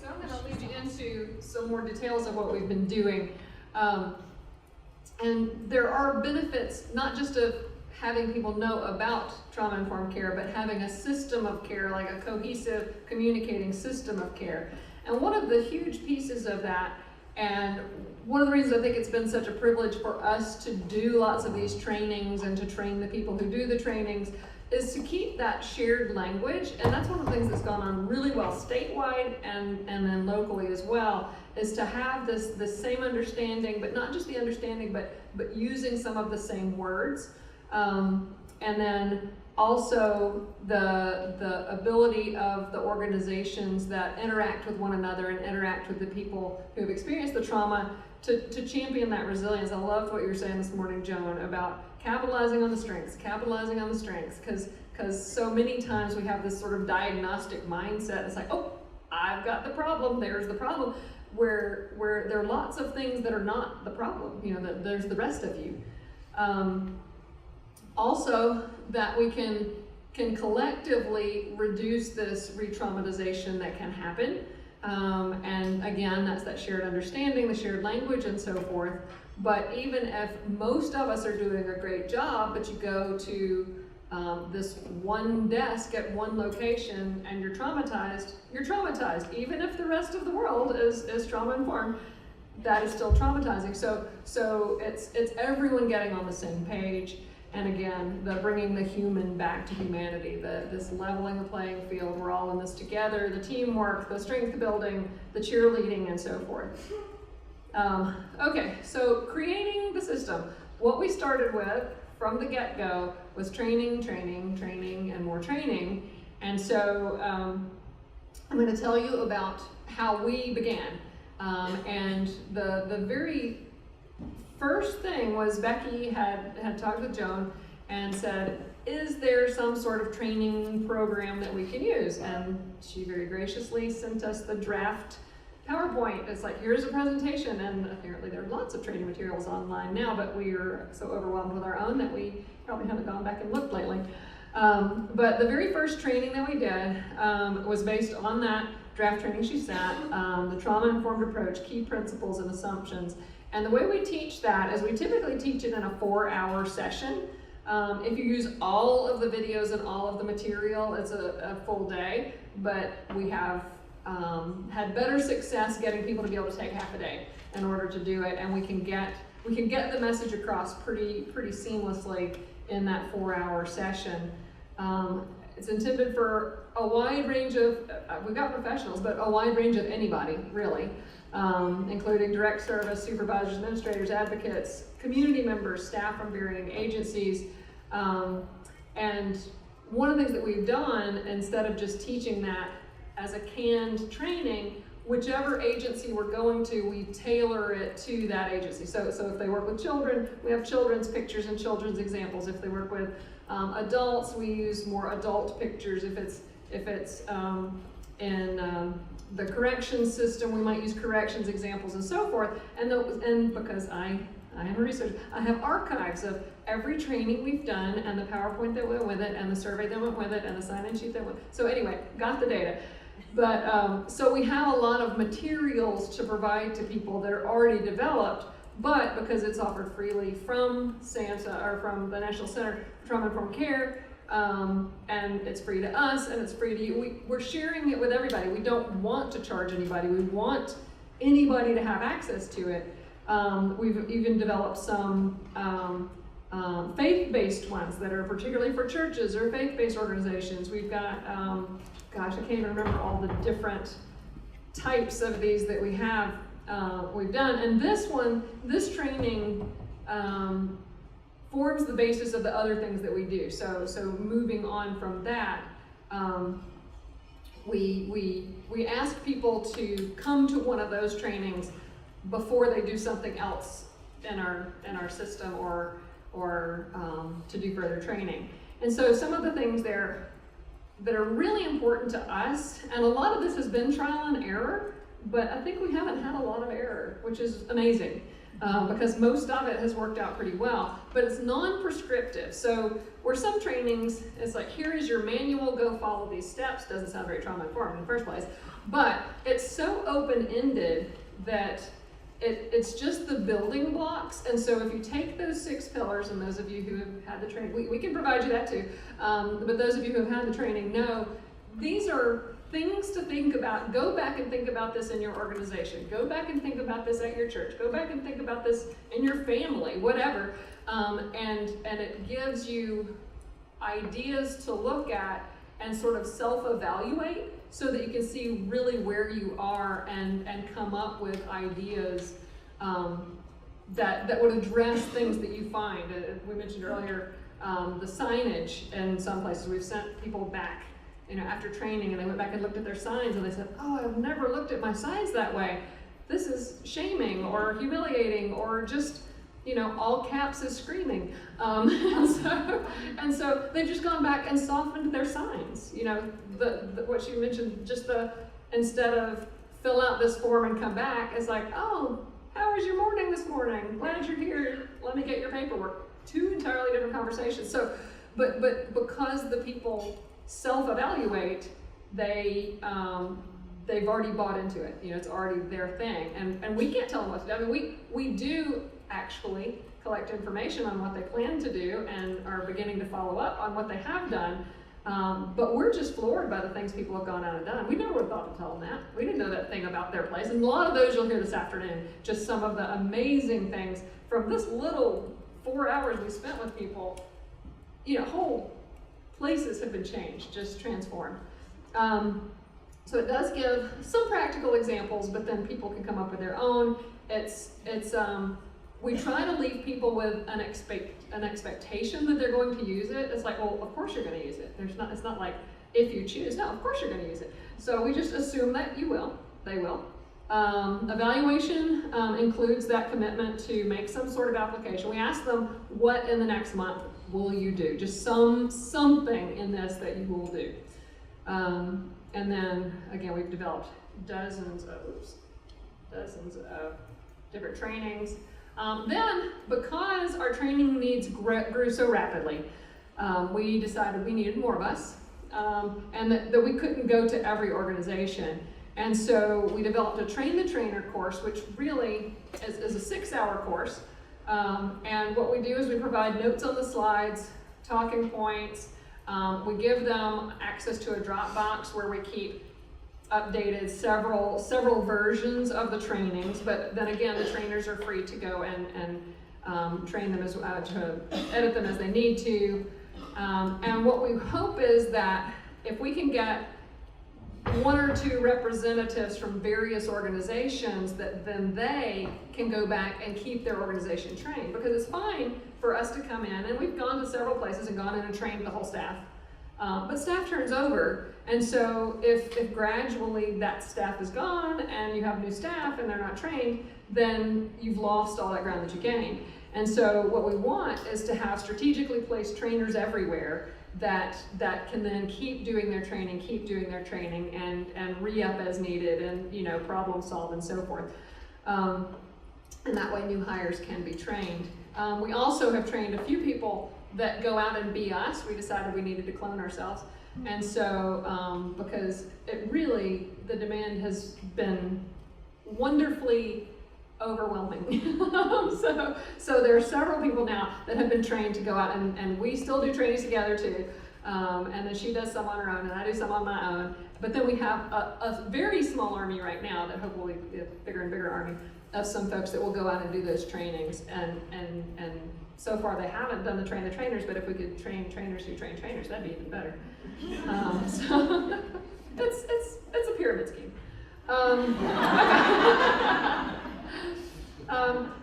So I'm going to lead you into some more details of what we've been doing. And there are benefits, not just of having people know about trauma-informed care, but having a system of care, like a cohesive, communicating system of care. And one of the huge pieces of that, and one of the reasons I think it's been such a privilege for us to do lots of these trainings and to train the people who do the trainings, is to keep that shared language. And that's one of the things that's gone on really well statewide and then locally as well, is to have this same understanding, but not just the understanding, but using some of the same words. And then also the ability of the organizations that interact with one another and interact with the people who have experienced the trauma to champion that resilience. I loved what you were saying this morning, Joan, about capitalizing on the strengths, because so many times we have this sort of diagnostic mindset. It's like, oh, I've got the problem, there's the problem, where there are lots of things that are not the problem, you know, that there's the rest of you. Also, that we can collectively reduce this re-traumatization that can happen. And again, that's that shared understanding, the shared language, and so forth. But even if most of us are doing a great job, but you go to this one desk at one location and you're traumatized, you're traumatized. Even if the rest of the world is trauma-informed, that is still traumatizing. So it's everyone getting on the same page. And again, bringing the human back to humanity, this leveling the playing field, we're all in this together, the teamwork, the strength building, the cheerleading, and so forth. Okay, so creating the system. What we started with from the get-go was training, and more training. And so I'm going to tell you about how we began. And the very first thing was Becky had talked with Joan and said, is there some sort of training program that we can use? And she very graciously sent us the draft PowerPoint. It's like, here's a presentation, and apparently there are lots of training materials online now, but we are so overwhelmed with our own that we probably haven't gone back and looked lately. But the very first training that we did was based on that draft training she sent, the trauma-informed approach, key principles and assumptions. And the way we teach that is we typically teach it in a 4-hour session. If you use all of the videos and all of the material, it's a full day, but we have had better success getting people to be able to take half a day in order to do it, and we can get the message across pretty seamlessly in that 4-hour session. It's intended for a wide range of, we've got professionals, but a wide range of anybody, really. Including direct service, supervisors, administrators, advocates, community members, staff from varying agencies. And one of the things that we've done, instead of just teaching that as a canned training, whichever agency we're going to, we tailor it to that agency. So if they work with children, we have children's pictures and children's examples. If they work with adults, we use more adult pictures. If it's in the corrections system, we might use corrections examples and so forth. And because I am a researcher, I have archives of every training we've done and the PowerPoint that went with it and the survey that went with it and the sign-in sheet that went. So anyway, got the data. But so we have a lot of materials to provide to people that are already developed, but because it's offered freely from SAMHSA or from the National Center for Trauma-Informed Care, and it's free to us and it's free to you. We're sharing it with everybody. We don't want to charge anybody. We want anybody to have access to it. We've even developed some faith-based ones that are particularly for churches or faith-based organizations. We've got, gosh, I can't even remember all the different types of these that we have, we've done. And this training forms the basis of the other things that we do. So moving on from that, we ask people to come to one of those trainings before they do something else in our system or to do further training. And so some of the things there that are really important to us, and a lot of this has been trial and error, but I think we haven't had a lot of error, which is amazing, because most of it has worked out pretty well, but it's non-prescriptive. So where some trainings, it's like, here is your manual, go follow these steps. Doesn't sound very trauma-informed in the first place, but it's so open-ended that it's just the building blocks. And so if you take those 6 pillars, and those of you who have had the training, we can provide you that too, but those of you who have had the training know these are things to think about. Go back and think about this in your organization. Go back and think about this at your church. Go back and think about this in your family, whatever. And it gives you ideas to look at and sort of self-evaluate so that you can see really where you are and come up with ideas that would address things that you find. We mentioned earlier the signage in some places. We've sent people back, after training, and they went back and looked at their signs and they said, oh, I've never looked at my signs that way. This is shaming or humiliating or just, all caps is screaming. And so they've just gone back and softened their signs. What you mentioned, instead of fill out this form and come back, it's like, oh, how was your morning this morning? Glad you're here. Let me get your paperwork. 2 entirely different conversations. So, but because the people self-evaluate, they've already bought into it. It's already their thing, and we can't tell them what to do. I mean, we do actually collect information on what they plan to do and are beginning to follow up on what they have done, but we're just floored by the things people have gone out and done. We never would have thought to tell them that. We didn't know that thing about their place, and a lot of those you'll hear this afternoon, just some of the amazing things from this little 4 hours we spent with people. Whole places have been changed, just transformed. So it does give some practical examples, but then people can come up with their own. We try to leave people with an expectation that they're going to use it. It's like, well, of course you're going to use it. It's not like if you choose. No, of course you're going to use it. So we just assume that you will. They will. Evaluation includes that commitment to make some sort of application. We ask them, what in the next month will you do? Just something in this that you will do. And then, again, we've developed dozens of different trainings. Then, because our training needs grew so rapidly, we decided we needed more of us, and that we couldn't go to every organization. And so we developed a Train the Trainer course, which really is a 6-hour course. And what we do is we provide notes on the slides, talking points. We give them access to a Dropbox where we keep updated several versions of the trainings, but then again, the trainers are free to go and train them to edit them as they need to. And what we hope is that if we can get one or two representatives from various organizations that then they can go back and keep their organization trained. Because it's fine for us to come in, and we've gone to several places and gone in and trained the whole staff. But staff turns over, and so if gradually that staff is gone and you have new staff and they're not trained, then you've lost all that ground that you gained. And so what we want is to have strategically placed trainers everywhere that can then keep doing their training, and re-up as needed, and problem solve and so forth. And that way new hires can be trained. We also have trained a few people that go out and be us. We decided we needed to clone ourselves. And so, because the demand has been wonderfully overwhelming. So there are several people now that have been trained to go out, and we still do trainings together too. And then she does some on her own, and I do some on my own. But then we have a very small army right now that hopefully will be a bigger and bigger army of some folks that will go out and do those trainings. And so far they haven't done the train the trainers, but if we could train trainers who train trainers, that'd be even better. So it's a pyramid scheme.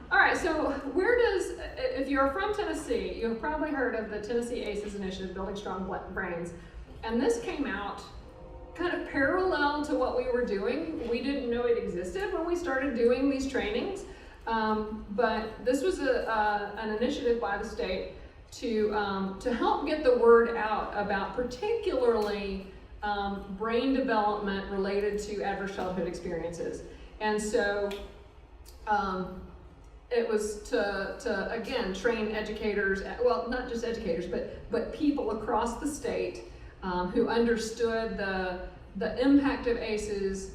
All right, so if you're from Tennessee, you've probably heard of the Tennessee ACEs initiative, Building Strong Brains. And this came out kind of parallel to what we were doing. We didn't know it existed when we started doing these trainings, but this was an initiative by the state to help get the word out about particularly brain development related to adverse childhood experiences. And so it was to again train educators, well, not just educators, but people across the state who understood the impact of ACEs,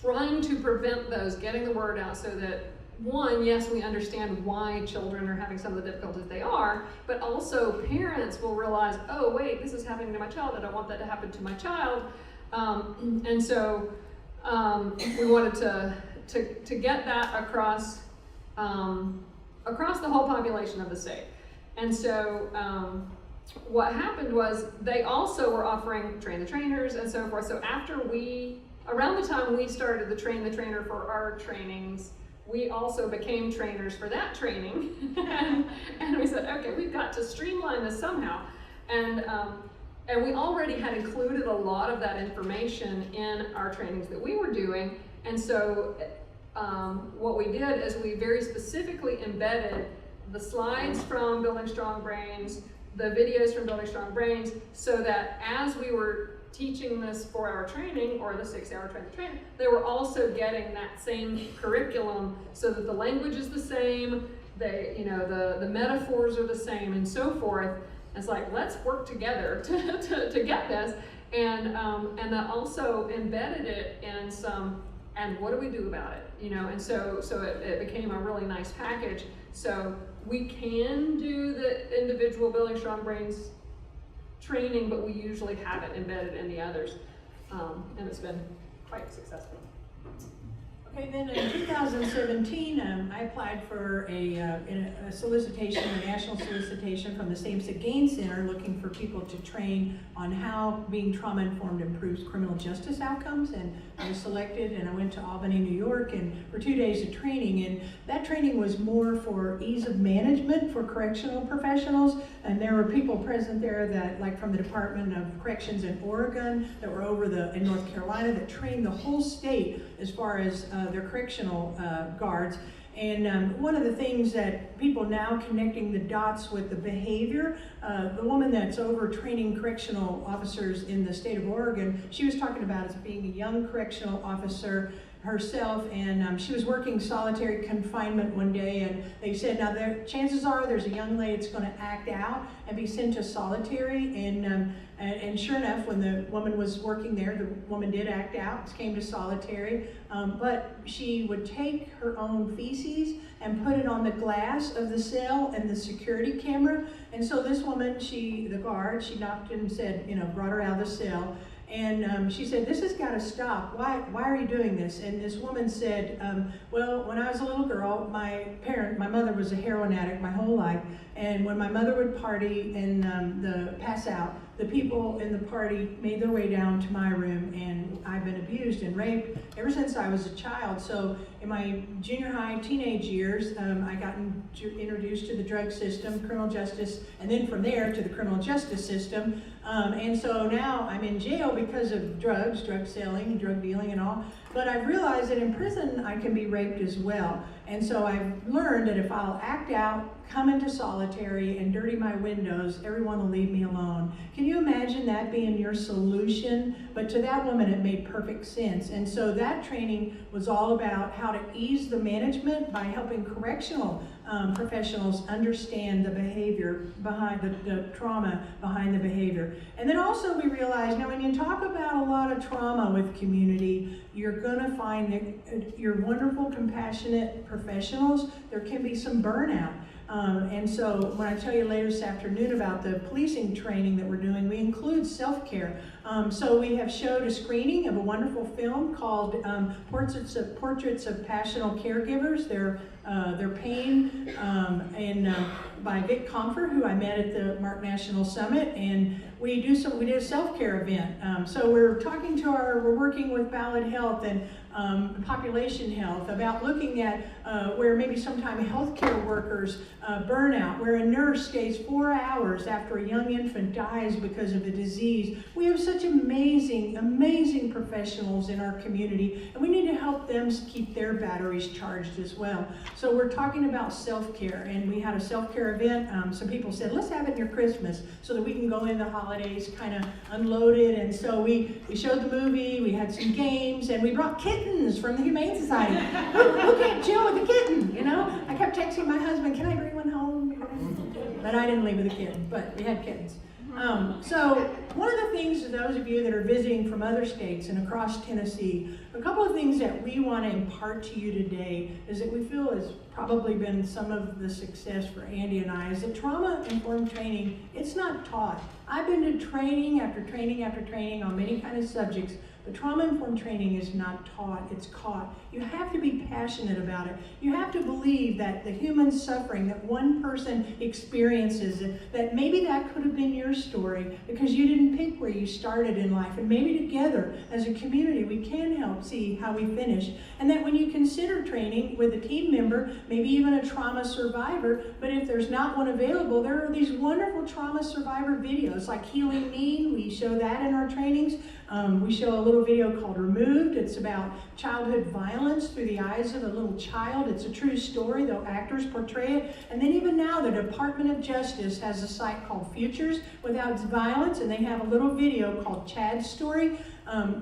trying to prevent those, getting the word out so that, one, yes, we understand why children are having some of the difficulties they are, but also parents will realize, oh wait, this is happening to my child, I don't want that to happen to my child. And so we wanted to get that across the whole population of the state. And so what happened was they also were offering train the trainers and so forth. So around the time we started the train the trainer for our trainings, we also became trainers for that training. and we said, okay, we've got to streamline this somehow. And we already had included a lot of that information in our trainings that we were doing. And so what we did is we very specifically embedded the slides from Building Strong Brains, the videos from Building Strong Brains, so that as we were teaching this 4-hour training or the 6-hour training, they were also getting that same curriculum so that the language is the same, the metaphors are the same and so forth. It's like, let's work together to get this. And that also embedded it in some, and what do we do about it? And so it became a really nice package. So we can do the individual Building Strong Brains training, but we usually have it embedded in the others. And it's been quite successful. Okay, then in 2017, I applied for a solicitation, a national solicitation from the Same-Sex Gain Center, looking for people to train on how being trauma-informed improves criminal justice outcomes. And I was selected, and I went to Albany, New York, and for 2 days of training. And that training was more for ease of management for correctional professionals. And there were people present there that, like from the Department of Corrections in Oregon, that were over in North Carolina, that trained the whole state as far as their correctional guards. And one of the things that people now connecting the dots with the behavior, the woman that's over training correctional officers in the state of Oregon, she was talking about as being a young correctional officer herself, and she was working solitary confinement one day, and they said, now chances are there's a young lady that's going to act out and be sent to solitary, and sure enough, when the woman was working there, the woman did act out, came to solitary, but she would take her own feces and put it on the glass of the cell and the security camera. And so this woman, the guard, she knocked and said, brought her out of the cell. And she said, this has got to stop. Why are you doing this? And this woman said, well, when I was a little girl, my mother was a heroin addict my whole life. And when my mother would party and pass out, the people in the party made their way down to my room, and I've been abused and raped ever since I was a child. So in my junior high, teenage years, I got introduced to the drug system, criminal justice, and then from there to the criminal justice system. And so now I'm in jail because of drugs, drug selling, drug dealing and all. But I've realized that in prison I can be raped as well. And so I've learned that if I'll act out, come into solitary, and dirty my windows, everyone will leave me alone. Can you imagine that being your solution? But to that woman, it made perfect sense. And so that training was all about how to ease the management by helping correctional professionals understand the behavior behind the trauma behind the behavior. And then also we realized, now when you talk about a lot of trauma with community, you're gonna find that you're wonderful, compassionate professionals, there can be some burnout. And so when I tell you later this afternoon about the policing training that we're doing, we include self-care. So we have showed a screening of a wonderful film called Portraits of Passional Caregivers. Their pain, by Vic Comfort, who I met at the Marc National Summit, and we did a self-care event. So we're working with Ballad Health and population health about looking at where maybe sometimes healthcare workers burn out, where a nurse stays 4 hours after a young infant dies because of a disease. We have such amazing, amazing professionals in our community, and we need to help them keep their batteries charged as well. So we're talking about self-care, and we had a self-care event. Some people said, let's have it near Christmas so that we can go in the holidays kind of unloaded. And so we showed the movie, we had some games, and we brought kittens from the Humane Society. Who can't chill with a kitten, you know? I kept texting my husband, can I bring one home? But I didn't leave with a kitten, but we had kittens. So one of the things, to those of you that are visiting from other states and across Tennessee, a couple of things that we want to impart to you today is that we feel has probably been some of the success for Andi and I, is that trauma-informed training, it's not taught. I've been to training after training after training on many kind of subjects, but trauma-informed training is not taught, it's caught. You have to be passionate about it. You have to believe that the human suffering that one person experiences, that maybe that could have been your story because you didn't pick where you started in life. And maybe together as a community we can help see how we finish. And that when you consider training with a team member, maybe even a trauma survivor, but if there's not one available, there are these wonderful trauma survivor videos like Healing Me. We show that in our trainings. We show a little video called Removed. It's about childhood violence through the eyes of a little child. It's a true story, though actors portray it. And then even now, the Department of Justice has a site called Futures Without Violence, and they have a little video called Chad's Story.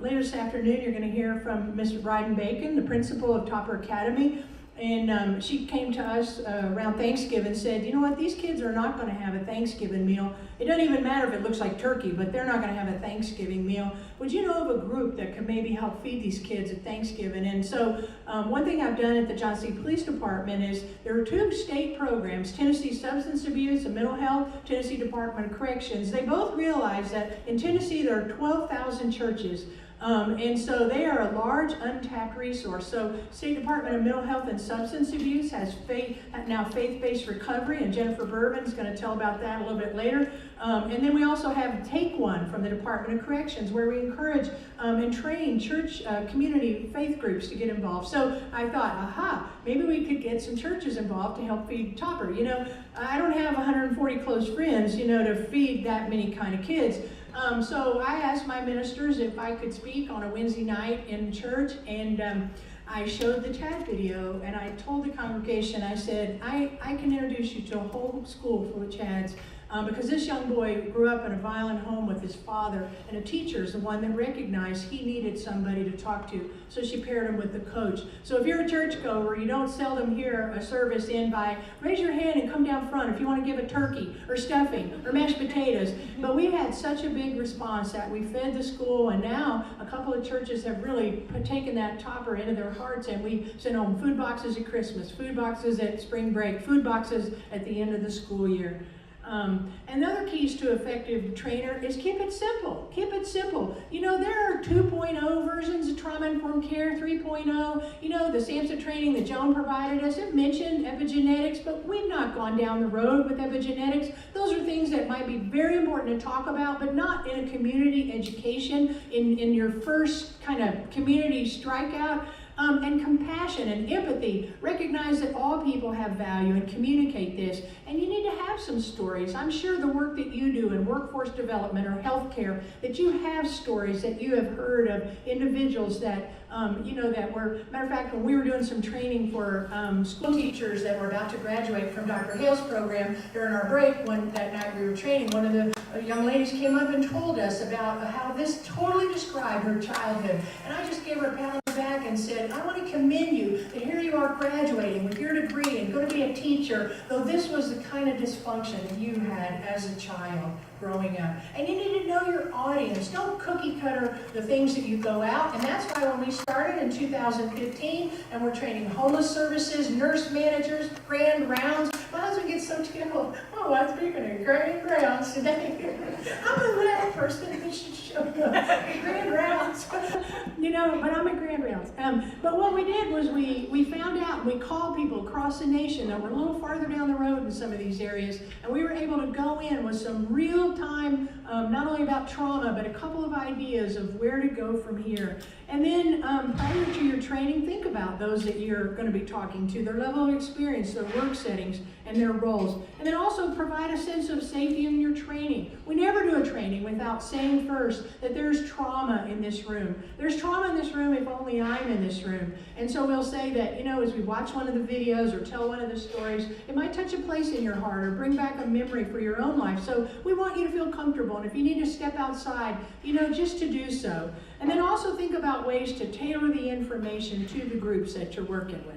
Later this afternoon, you're going to hear from Mr. Bryden Bacon, the principal of Topper Academy. And she came to us around Thanksgiving and said, you know what, these kids are not going to have a Thanksgiving meal. It doesn't even matter if it looks like turkey, but they're not going to have a Thanksgiving meal. Would you know of a group that could maybe help feed these kids at Thanksgiving? And so one thing I've done at the Johnson City Police Department is there are 2 state programs, Tennessee Substance Abuse and Mental Health, Tennessee Department of Corrections. They both realize that in Tennessee there are 12,000 churches. And so they are a large untapped resource. So State Department of Mental Health and Substance Abuse has now faith-based recovery, and Jennifer Bourbon is going to tell about that a little bit later. And then we also have Take One from the Department of Corrections, where we encourage and train church community faith groups to get involved. So I thought, aha, maybe we could get some churches involved to help feed Topper. You know, I don't have 140 close friends, you know, to feed that many kind of kids. So I asked my ministers if I could speak on a Wednesday night in church, and I showed the Chad video, and I told the congregation, I said, I can introduce you to a whole school full of Chads. Because this young boy grew up in a violent home with his father, and a teacher is the one that recognized he needed somebody to talk to, so she paired him with the coach. So if you're a churchgoer, you don't seldom hear a service end by, raise your hand and come down front if you want to give a turkey, or stuffing, or mashed potatoes. But we had such a big response that we fed the school, and now a couple of churches have really taken that Topper into their hearts, and we send home food boxes at Christmas, food boxes at spring break, food boxes at the end of the school year. And the other keys to effective trainer is keep it simple. Keep it simple. You know, there are 2.0 versions of trauma-informed care, 3.0. You know, the SAMHSA training that Joan provided us, it mentioned epigenetics, but we've not gone down the road with epigenetics. Those are things that might be very important to talk about, but not in a community education, in your first kind of community strikeout. And compassion and empathy. Recognize that all people have value and communicate this. And you need to have some stories. I'm sure the work that you do in workforce development or healthcare, that you have stories that you have heard of individuals that, you know, that were, matter of fact, when we were doing some training for school teachers that were about to graduate from Dr. Hale's program, during our break that night we were training, one of the young ladies came up and told us about how this totally described her childhood. And I just gave her a pat on the back and said, I want to commend you that here you are graduating with your degree and going to be a teacher, though this was the kind of dysfunction that you had as a child growing up. And you need to know your audience. Don't cookie cutter the things that you go out. And that's why when we started in 2015 and we're training homeless services, nurse managers, grand rounds, my husband gets so tickled. Oh, I'm speaking of grand rounds today. I'm a rare person who should show up at grand rounds. You know, but I'm at grand rounds. But what we did was we found out, we called people across the nation that were a little farther down the road in some of these areas, and we were able to go in with some real time, not only about trauma, but a couple of ideas of where to go from here. And then prior to your training, think about those that you're going to be talking to, their level of experience, their work settings, and their roles. And then also provide a sense of safety in your training. We never do a training without saying first that there's trauma in this room. There's trauma in this room if only I'm in this room. And so we'll say that, you know, as we watch one of the videos or tell one of the stories, it might touch a place in your heart or bring back a memory for your own life. So we want you to feel comfortable. And if you need to step outside, you know, just to do so. And then also think about ways to tailor the information to the groups that you're working with.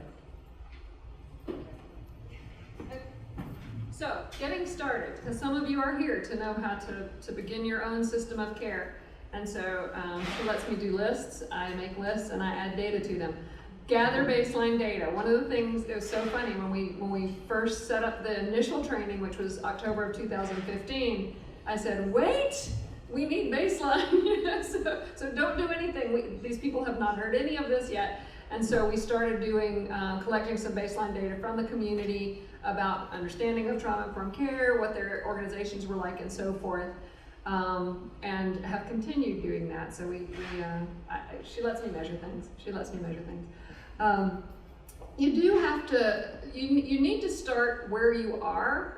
So, getting started, because some of you are here to know how to begin your own system of care. And so she lets me do lists, I make lists, and I add data to them. Gather baseline data. One of the things, it was so funny, when we first set up the initial training, which was October of 2015, I said, wait, we need baseline. so don't do anything. These people have not heard any of this yet. And so we started doing, collecting some baseline data from the community about understanding of trauma-informed care, what their organizations were like, and so forth, and have continued doing that. So she lets me measure things. You do have to, you need to start where you are.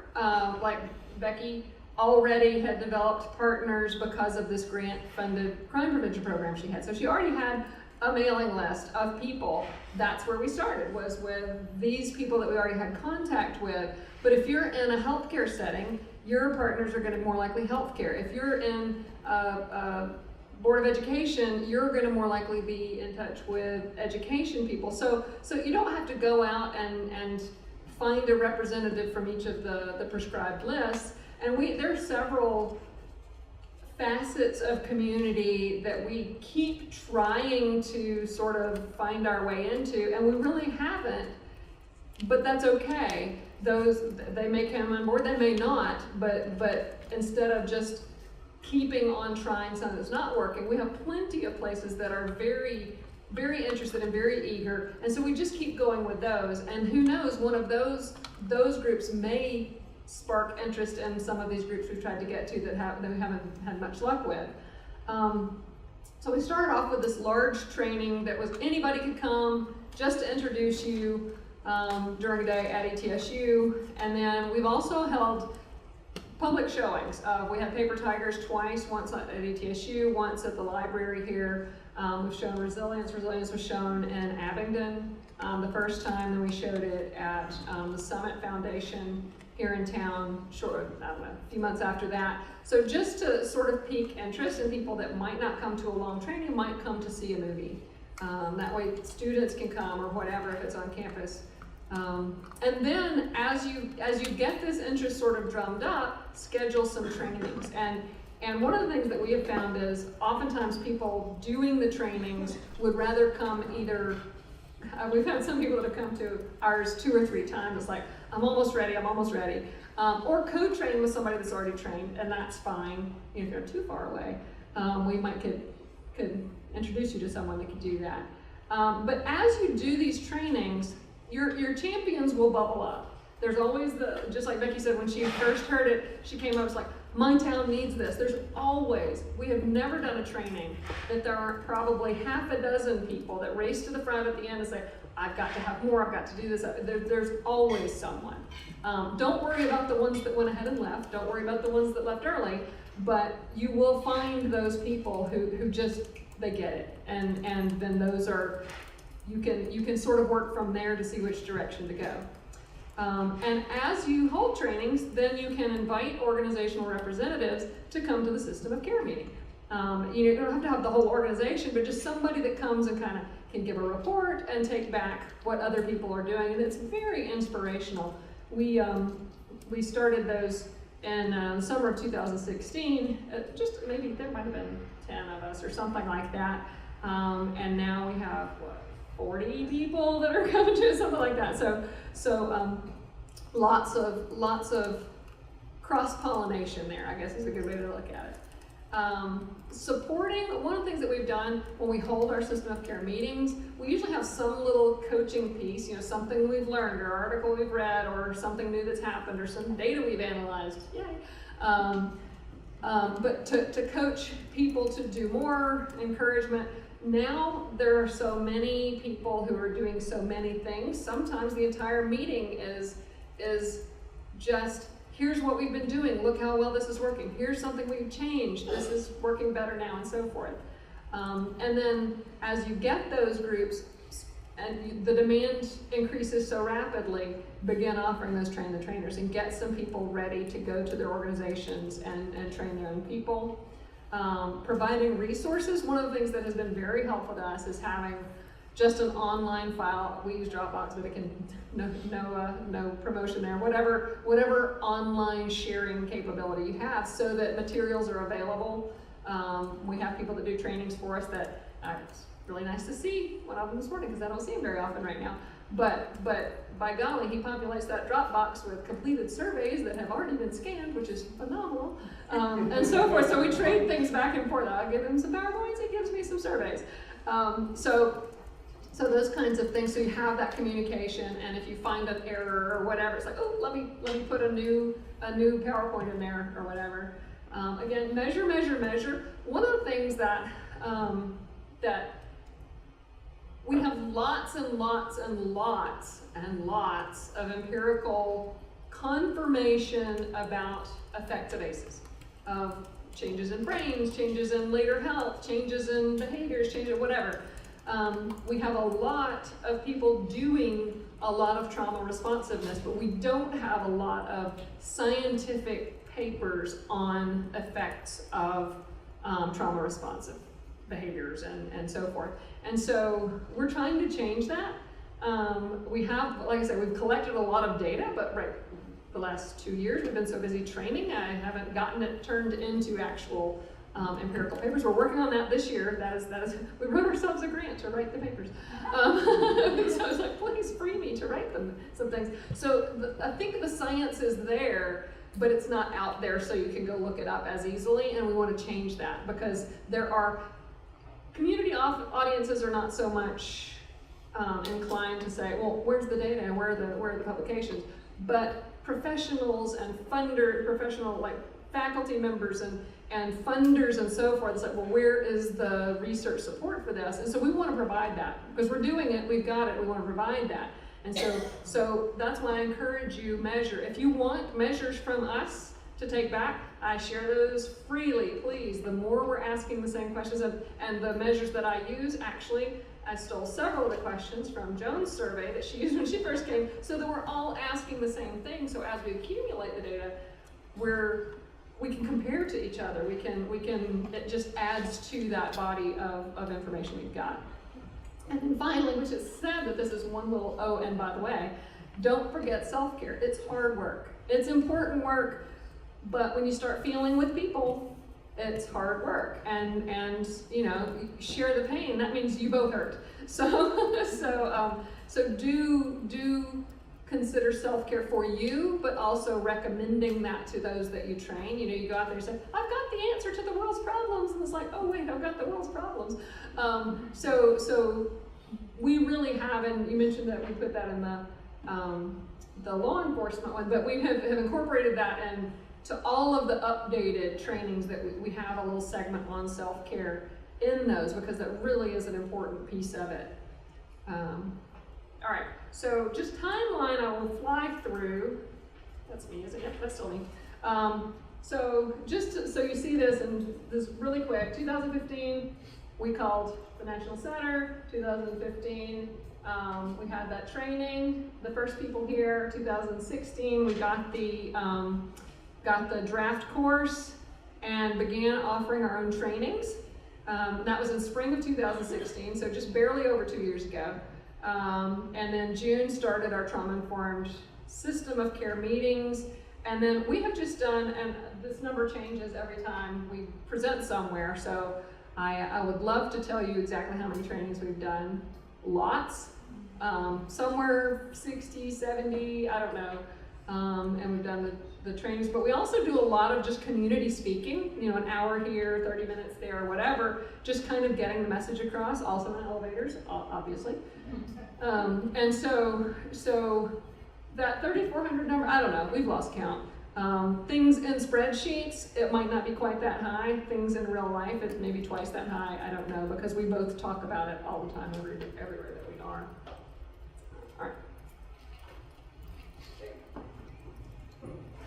Like Becky already had developed partners because of this grant-funded crime prevention program she had. So she already had a mailing list of people. That's where we started, was with these people that we already had contact with. But if you're in a healthcare setting, your partners are going to more likely healthcare. If you're in a Board of Education, you're going to more likely be in touch with education people. So you don't have to go out and find a representative from each of the prescribed lists. And there are several facets of community that we keep trying to sort of find our way into, and we really haven't, but that's okay. They may come on board, they may not, but instead of just keeping on trying something that's not working, we have plenty of places that are very, very interested and very eager, and so we just keep going with those, and who knows, one of those groups may spark interest in some of these groups we've tried to get to that we haven't had much luck with. So we started off with this large training that was anybody could come just to introduce you during a day at ETSU, and then we've also held public showings. We had Paper Tigers twice, once at ETSU, once at the library here. We've shown Resilience. Resilience was shown in Abingdon the first time, then we showed it at the Summit Foundation here in town, a few months after that. So just to sort of pique interest in people that might not come to a long training, might come to see a movie. That way students can come or whatever if it's on campus. And then as you get this interest sort of drummed up, schedule some trainings. And one of the things that we have found is oftentimes people doing the trainings would rather come either we've had some people that have come to ours 2 or 3 times. It's like, I'm almost ready, I'm almost ready. Or co-train with somebody that's already trained, and that's fine. If you're too far away, we might could introduce you to someone that could do that. But as you do these trainings, your champions will bubble up. There's always just like Becky said, when she first heard it, she came up, it's like, my town needs this. We have never done a training that there aren't probably half a dozen people that race to the front at the end and say, I've got to have more, I've got to do this. There's always someone. Don't worry about the ones that went ahead and left. Don't worry about the ones that left early, but you will find those people who just, they get it. And then those are, you can sort of work from there to see which direction to go. And as you hold trainings, then you can invite organizational representatives to come to the system of care meeting. You don't have to have the whole organization, but just somebody that comes and kind of can give a report and take back what other people are doing, and it's very inspirational. We started those in the summer of 2016. Just maybe there might have been 10 of us or something like that, and now we have 40 people that are coming to it, something like that. So lots of cross-pollination there, I guess is a good way to look at it. Supporting, one of the things that we've done when we hold our system of care meetings, we usually have some little coaching piece, something we've learned or article we've read or something new that's happened or some data we've analyzed, yay. But to coach people to do more, encouragement. Now there are so many people who are doing so many things. Sometimes the entire meeting is just, here's what we've been doing, look how well this is working, here's something we've changed, this is working better now, and so forth. And then as you get those groups, and the demand increases so rapidly, begin offering those train the trainers and get some people ready to go to their organizations and train their own people. Providing resources, one of the things that has been very helpful to us is having just an online file. We use Dropbox, but it can, no promotion there, whatever online sharing capability you have, so that materials are available. We have people that do trainings for us that it's really nice to see one of them this morning, because I don't see them very often right now. But by golly, he populates that Dropbox with completed surveys that have already been scanned, which is phenomenal, and so forth. So we trade things back and forth. I'll give him some PowerPoints, he gives me some surveys. So those kinds of things. So you have that communication, and if you find an error or whatever, it's like, oh, let me put a new PowerPoint in there or whatever. Again, measure. One of the things that we have lots and lots of empirical confirmation about effects of ACEs, of changes in brains, changes in later health, changes in behaviors, changes whatever. We have a lot of people doing a lot of trauma responsiveness, but we don't have a lot of scientific papers on effects of trauma responsive behaviors and so forth. And so we're trying to change that. We have, like I said, we've collected a lot of data, but the last 2 years we've been so busy training, I haven't gotten it turned into actual empirical papers. We're working on that this year. That is, we wrote ourselves a grant to write the papers. So I was like, please free me to write them, some things. So I think the science is there, but it's not out there so you can go look it up as easily, and we want to change that, because there are community audiences are not so much inclined to say, well, where's the data and where are the publications? But professionals and professional like faculty members and funders and so forth, it's like, well, where is the research support for this? And so we want to provide that, because we're doing it, we've got it, we want to provide that. And so that's why I encourage you, measure. If you want measures from us to take back, I share those freely, please. The more we're asking the same questions, and the measures that I use, actually, I stole several of the questions from Joan's survey that she used when she first came, so that we're all asking the same thing. So as we accumulate the data, we can compare to each other. It just adds to that body of information we've got. And then finally, which is sad that this is one little oh, and by the way, don't forget self-care. It's hard work. It's important work, but when you start feeling with people, it's hard work. And share the pain. That means you both hurt. So do consider self-care for you, but also recommending that to those that you train. You know, you go out there and say, I've got the answer to the world's problems, and it's like, oh wait, I've got the world's problems. So we really have, and you mentioned that we put that in the law enforcement one, but we have incorporated that into all of the updated trainings that we have a little segment on self-care in those, because that really is an important piece of it. All right, so just timeline I will fly through. That's me, isn't it? That's still me. So just so you see this, and this really quick, 2015, we called the National Center. 2015, we had that training, the first people here. 2016, we got the draft course and began offering our own trainings. That was in spring of 2016, so just barely over 2 years ago. And then June started our trauma-informed system of care meetings. And then we have just done, and this number changes every time we present somewhere, so I would love to tell you exactly how many trainings we've done. Lots. Somewhere 60, 70, I don't know. And we've done the trainings, but we also do a lot of just community speaking, you know, an hour here, 30 minutes there, or whatever, just kind of getting the message across, also in elevators, obviously. And so that 3,400 number, I don't know, we've lost count. Things in spreadsheets, it might not be quite that high. Things in real life, it's maybe twice that high, I don't know, because we both talk about it all the time everywhere that we are. All right.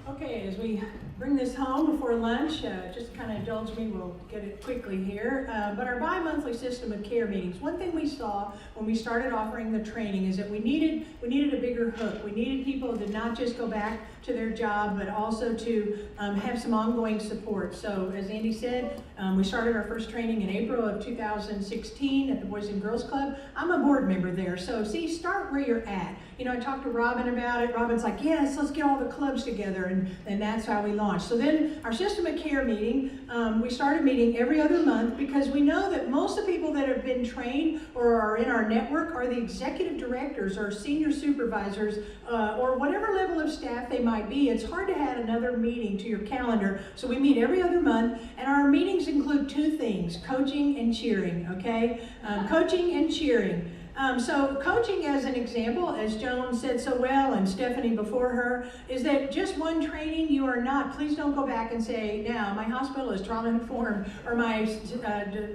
Okay, as we bring this home before lunch, just kind of indulge me, we'll get it quickly here. But our bi-monthly system of care meetings, one thing we saw when we started offering the training is that we needed a bigger hook. We needed people to not just go back to their job, but also to have some ongoing support. So as Andi said, we started our first training in April of 2016 at the Boys and Girls Club. I'm a board member there, so see, start where you're at. You know, I talked to Robin about it. Robin's like, yes, let's get all the clubs together, and that's how we launched. So then our system of care meeting, we started meeting every other month, because we know that most of the people that have been trained or are in our network are the executive directors or senior supervisors or whatever level of staff they might be. It's hard to add another meeting to your calendar, so we meet every other month, and our meetings include two things: coaching and cheering, okay? Coaching and cheering. So coaching, as an example, as Joan said so well, and Stephanie before her, is that just one training, you are not, please don't go back and say, now, my hospital is trauma-informed, or my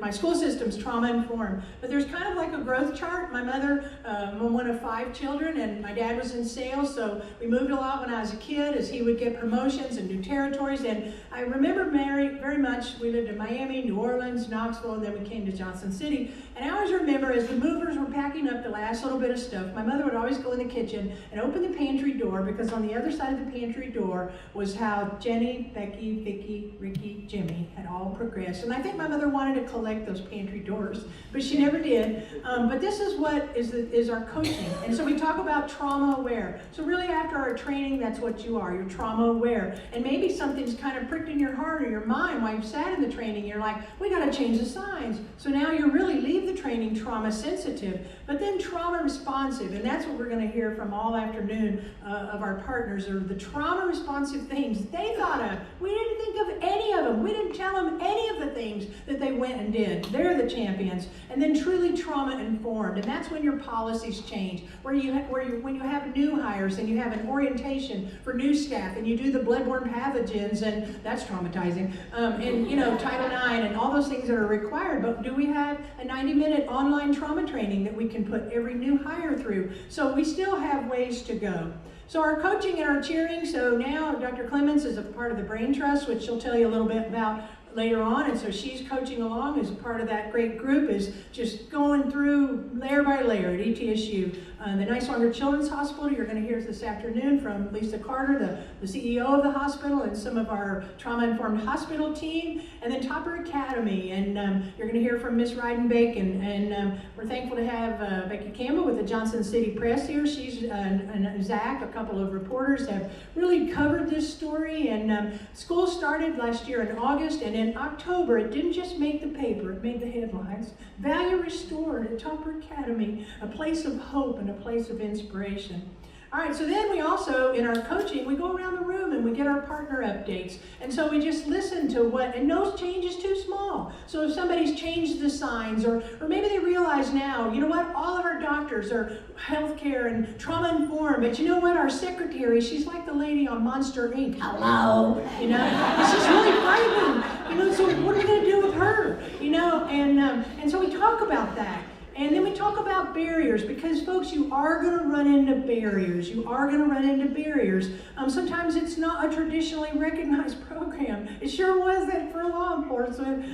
school system's trauma-informed. But there's kind of like a growth chart. My mother, I'm one of 5 children, and my dad was in sales, so we moved a lot when I was a kid, as he would get promotions and new territories. And I remember very much, we lived in Miami, New Orleans, Knoxville, and then we came to Johnson City. And I always remember, as the movers were packing up the last little bit of stuff, my mother would always go in the kitchen and open the pantry door, because on the other side of the pantry door was how Jenny, Becky, Vicky, Ricky, Jimmy had all progressed. And I think my mother wanted to collect those pantry doors, but she never did. But this is what is our coaching. And so we talk about trauma aware. So really after our training, that's what you are. You're trauma aware. And maybe something's kind of pricked in your heart or your mind while you've sat in the training. You're like, we got to change the signs. So now you really leave the training trauma sensitive, but then trauma responsive. And that's what we're going to hear from all afternoon of our partners, are the trauma responsive things they thought of. We didn't think of any of them. We didn't tell them any of the things that they went and did. They're the champions. And then truly trauma informed. And that's when your policies change, when you have new hires and you have an orientation for new staff, and you do the bloodborne pathogens, and that's traumatizing, and you know, Title IX and all those things that are required. But do we have a 90-minute online trauma training that we can put every new hire through? So we still have ways to go. So our coaching and our cheering, so now Dr. Clements is a part of the Brain Trust, which she'll tell you a little bit about later on, and so she's coaching along as a part of that great group, is just going through layer by layer at each issue. the Nice Children's Hospital. You're going to hear this afternoon from Lisa Carter, the CEO of the hospital, and some of our trauma-informed hospital team, and then Topper Academy. And you're going to hear from Miss Ryden Bacon. And we're thankful to have Becky Campbell with the Johnson City Press here. She's and Zach, a couple of reporters, have really covered this story. And school started last year in August, and in October, it didn't just make the paper, it made the headlines. Value restored at Topper Academy, a place of hope and a place of inspiration. All right, so then we also, in our coaching, we go around the room and we get our partner updates. And so we just listen to what, and no change is too small. So if somebody's changed the signs, or maybe they realize now, you know what, all of our doctors are healthcare and trauma-informed, but you know what, our secretary, she's like the lady on Monster Inc. Hello, you know, and she's really frightening, you know, so what are we gonna do with her, you know, and so we talk about that. And then we talk about barriers, because folks, you are going to run into barriers. You are going to run into barriers. Sometimes it's not a traditionally recognized program. It sure wasn't for law enforcement.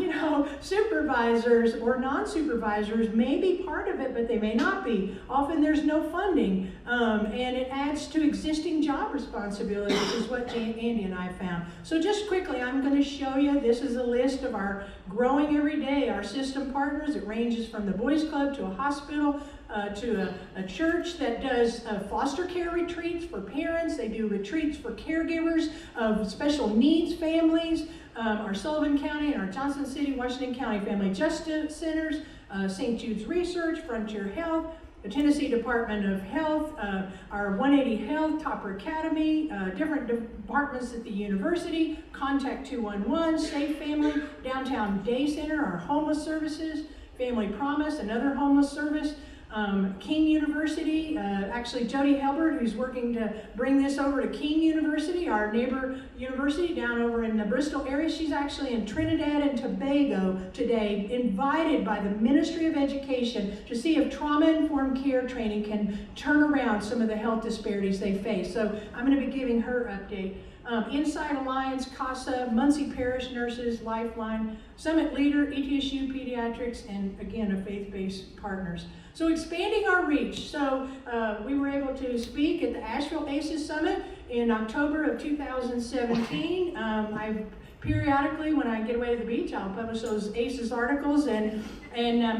You know, supervisors or non-supervisors may be part of it, but they may not be. Often there's no funding, and it adds to existing job responsibilities, which is what Andy and I found. So just quickly, I'm going to show you, this is a list of our growing every day, our system partners. It ranges from the Boys Club to a hospital, to a church that does foster care retreats for parents. They do retreats for caregivers of special needs families. Our Sullivan County and our Johnson City, Washington County Family Justice Centers, St. Jude's Research, Frontier Health, the Tennessee Department of Health, our 180 Health, Topper Academy, different departments at the university, Contact 211, Safe Family, Downtown Day Center, our homeless services, Family Promise, another homeless service, King University, actually Jody Helbert, who's working to bring this over to King University, our neighbor university down over in the Bristol area. She's actually in Trinidad and Tobago today, invited by the Ministry of Education to see if trauma-informed care training can turn around some of the health disparities they face. So I'm going to be giving her update. Inside Alliance, CASA, Muncie Parish Nurses, Lifeline, Summit Leader, ETSU Pediatrics, and again, a faith-based partners. So expanding our reach. So we were able to speak at the Asheville ACES Summit in October of 2017. I periodically, when I get away to the beach, I'll publish those ACES articles, and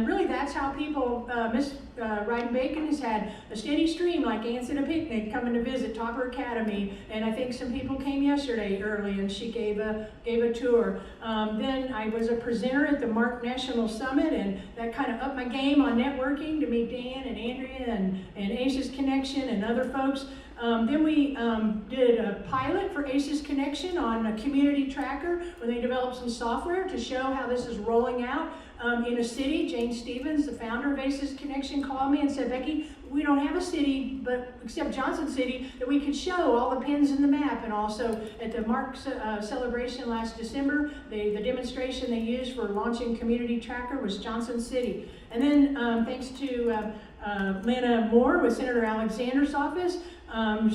really that's how people, Miss Ryden Bacon has had a steady stream, like Ants at a Picnic, coming to visit Topper Academy, and I think some people came yesterday early, and she gave a tour. Then I was a presenter at the Marc National Summit, and that kind of upped my game on networking to meet Dan and Andrea and ACES Connection and other folks. Then we did a pilot for ACES Connection on a community tracker, where they developed some software to show how this is rolling out in a city. Jane Stevens, the founder of ACES Connection, called me and said, Becky, we don't have a city, except Johnson City, that we could show all the pins in the map. And also at the Marc celebration last December, the demonstration they used for launching Community Tracker was Johnson City. And then thanks to Lana Moore with Senator Alexander's office,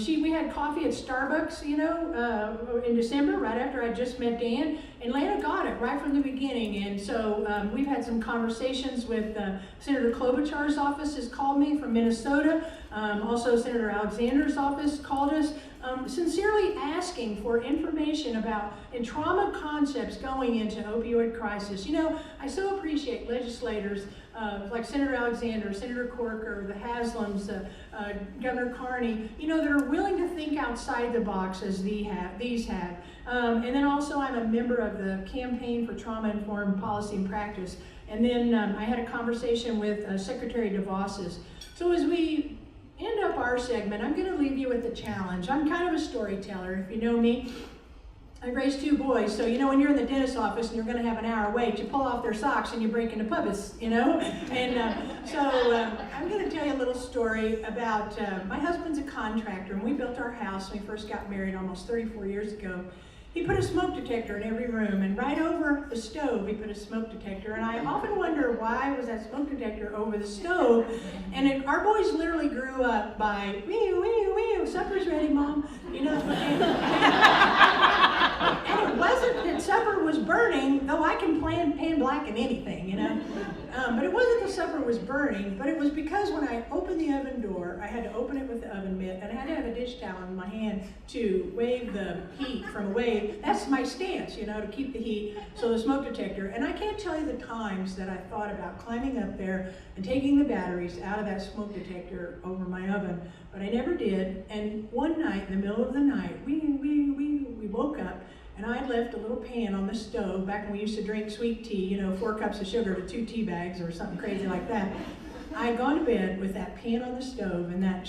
we had coffee at Starbucks, you know, in December, right after I just met Dan, and Lana got it right from the beginning. And so we've had some conversations with Senator Klobuchar's office has called me from Minnesota. Also Senator Alexander's office called us, sincerely asking for information about trauma concepts going into opioid crisis. You know, I so appreciate legislators like Senator Alexander, Senator Corker, the Haslams, Governor Carney, you know, that are willing to think outside the box as these have. And then also I'm a member of the Campaign for Trauma-Informed Policy and Practice. And then I had a conversation with Secretary DeVos's. So as we end up our segment, I'm going to leave you with a challenge. I'm kind of a storyteller, if you know me. I raised two boys, so you know when you're in the dentist's office and you're going to have an hour wait, you pull off their socks and you break into pubis, you know? And so I'm going to tell you a little story about, my husband's a contractor, and we built our house when we first got married almost 34 years ago. He put a smoke detector in every room, and right over the stove he put a smoke detector. And I often wonder, why was that smoke detector over the stove? And our boys literally grew up by, wee, wee, wee, supper's ready, Mom. You know, and it wasn't that supper was burning, though I can pan black in anything, you know. But it wasn't that supper was burning, but it was because when I opened the oven door, I had to open it with the oven mitt, and I had to have a dish towel in my hand to wave the heat from away. That's my stance, you know, to keep the heat, so the smoke detector. And I can't tell you the times that I thought about climbing up there and taking the batteries out of that smoke detector over my oven, but I never did. And one night, in the middle of the night, we woke up, and I had left a little pan on the stove back when we used to drink sweet tea, you know, 4 cups of sugar to 2 tea bags or something crazy like that. I had gone to bed with that pan on the stove, and that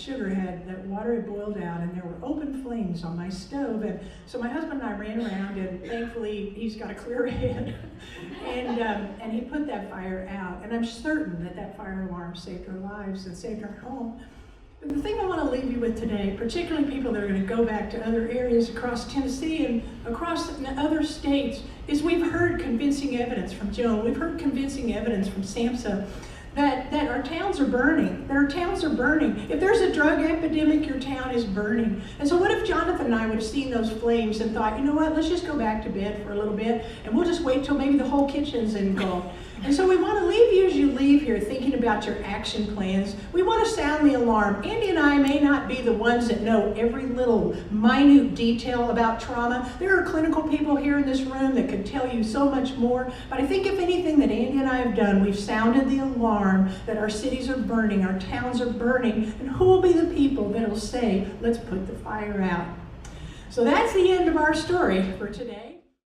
that water had boiled out, and there were open flames on my stove. And so my husband and I ran around, and thankfully he's got a clear head, and he put that fire out. And I'm certain that that fire alarm saved our lives and saved our home. The thing I want to leave you with today, particularly people that are going to go back to other areas across Tennessee and across other states, is we've heard convincing evidence from Joan, we've heard convincing evidence from Samsa that our towns are burning, If there's a drug epidemic, your town is burning. And so what if Jonathan and I would have seen those flames and thought, you know what, let's just go back to bed for a little bit, and we'll just wait till maybe the whole kitchen's engulfed. And so we want to leave you as you leave here thinking about your action plans. We want to sound the alarm. Andi and I may not be the ones that know every little minute detail about trauma. There are clinical people here in this room that could tell you so much more. But I think if anything that Andi and I have done, we've sounded the alarm that our cities are burning, our towns are burning, and who will be the people that will say, let's put the fire out? So that's the end of our story for today.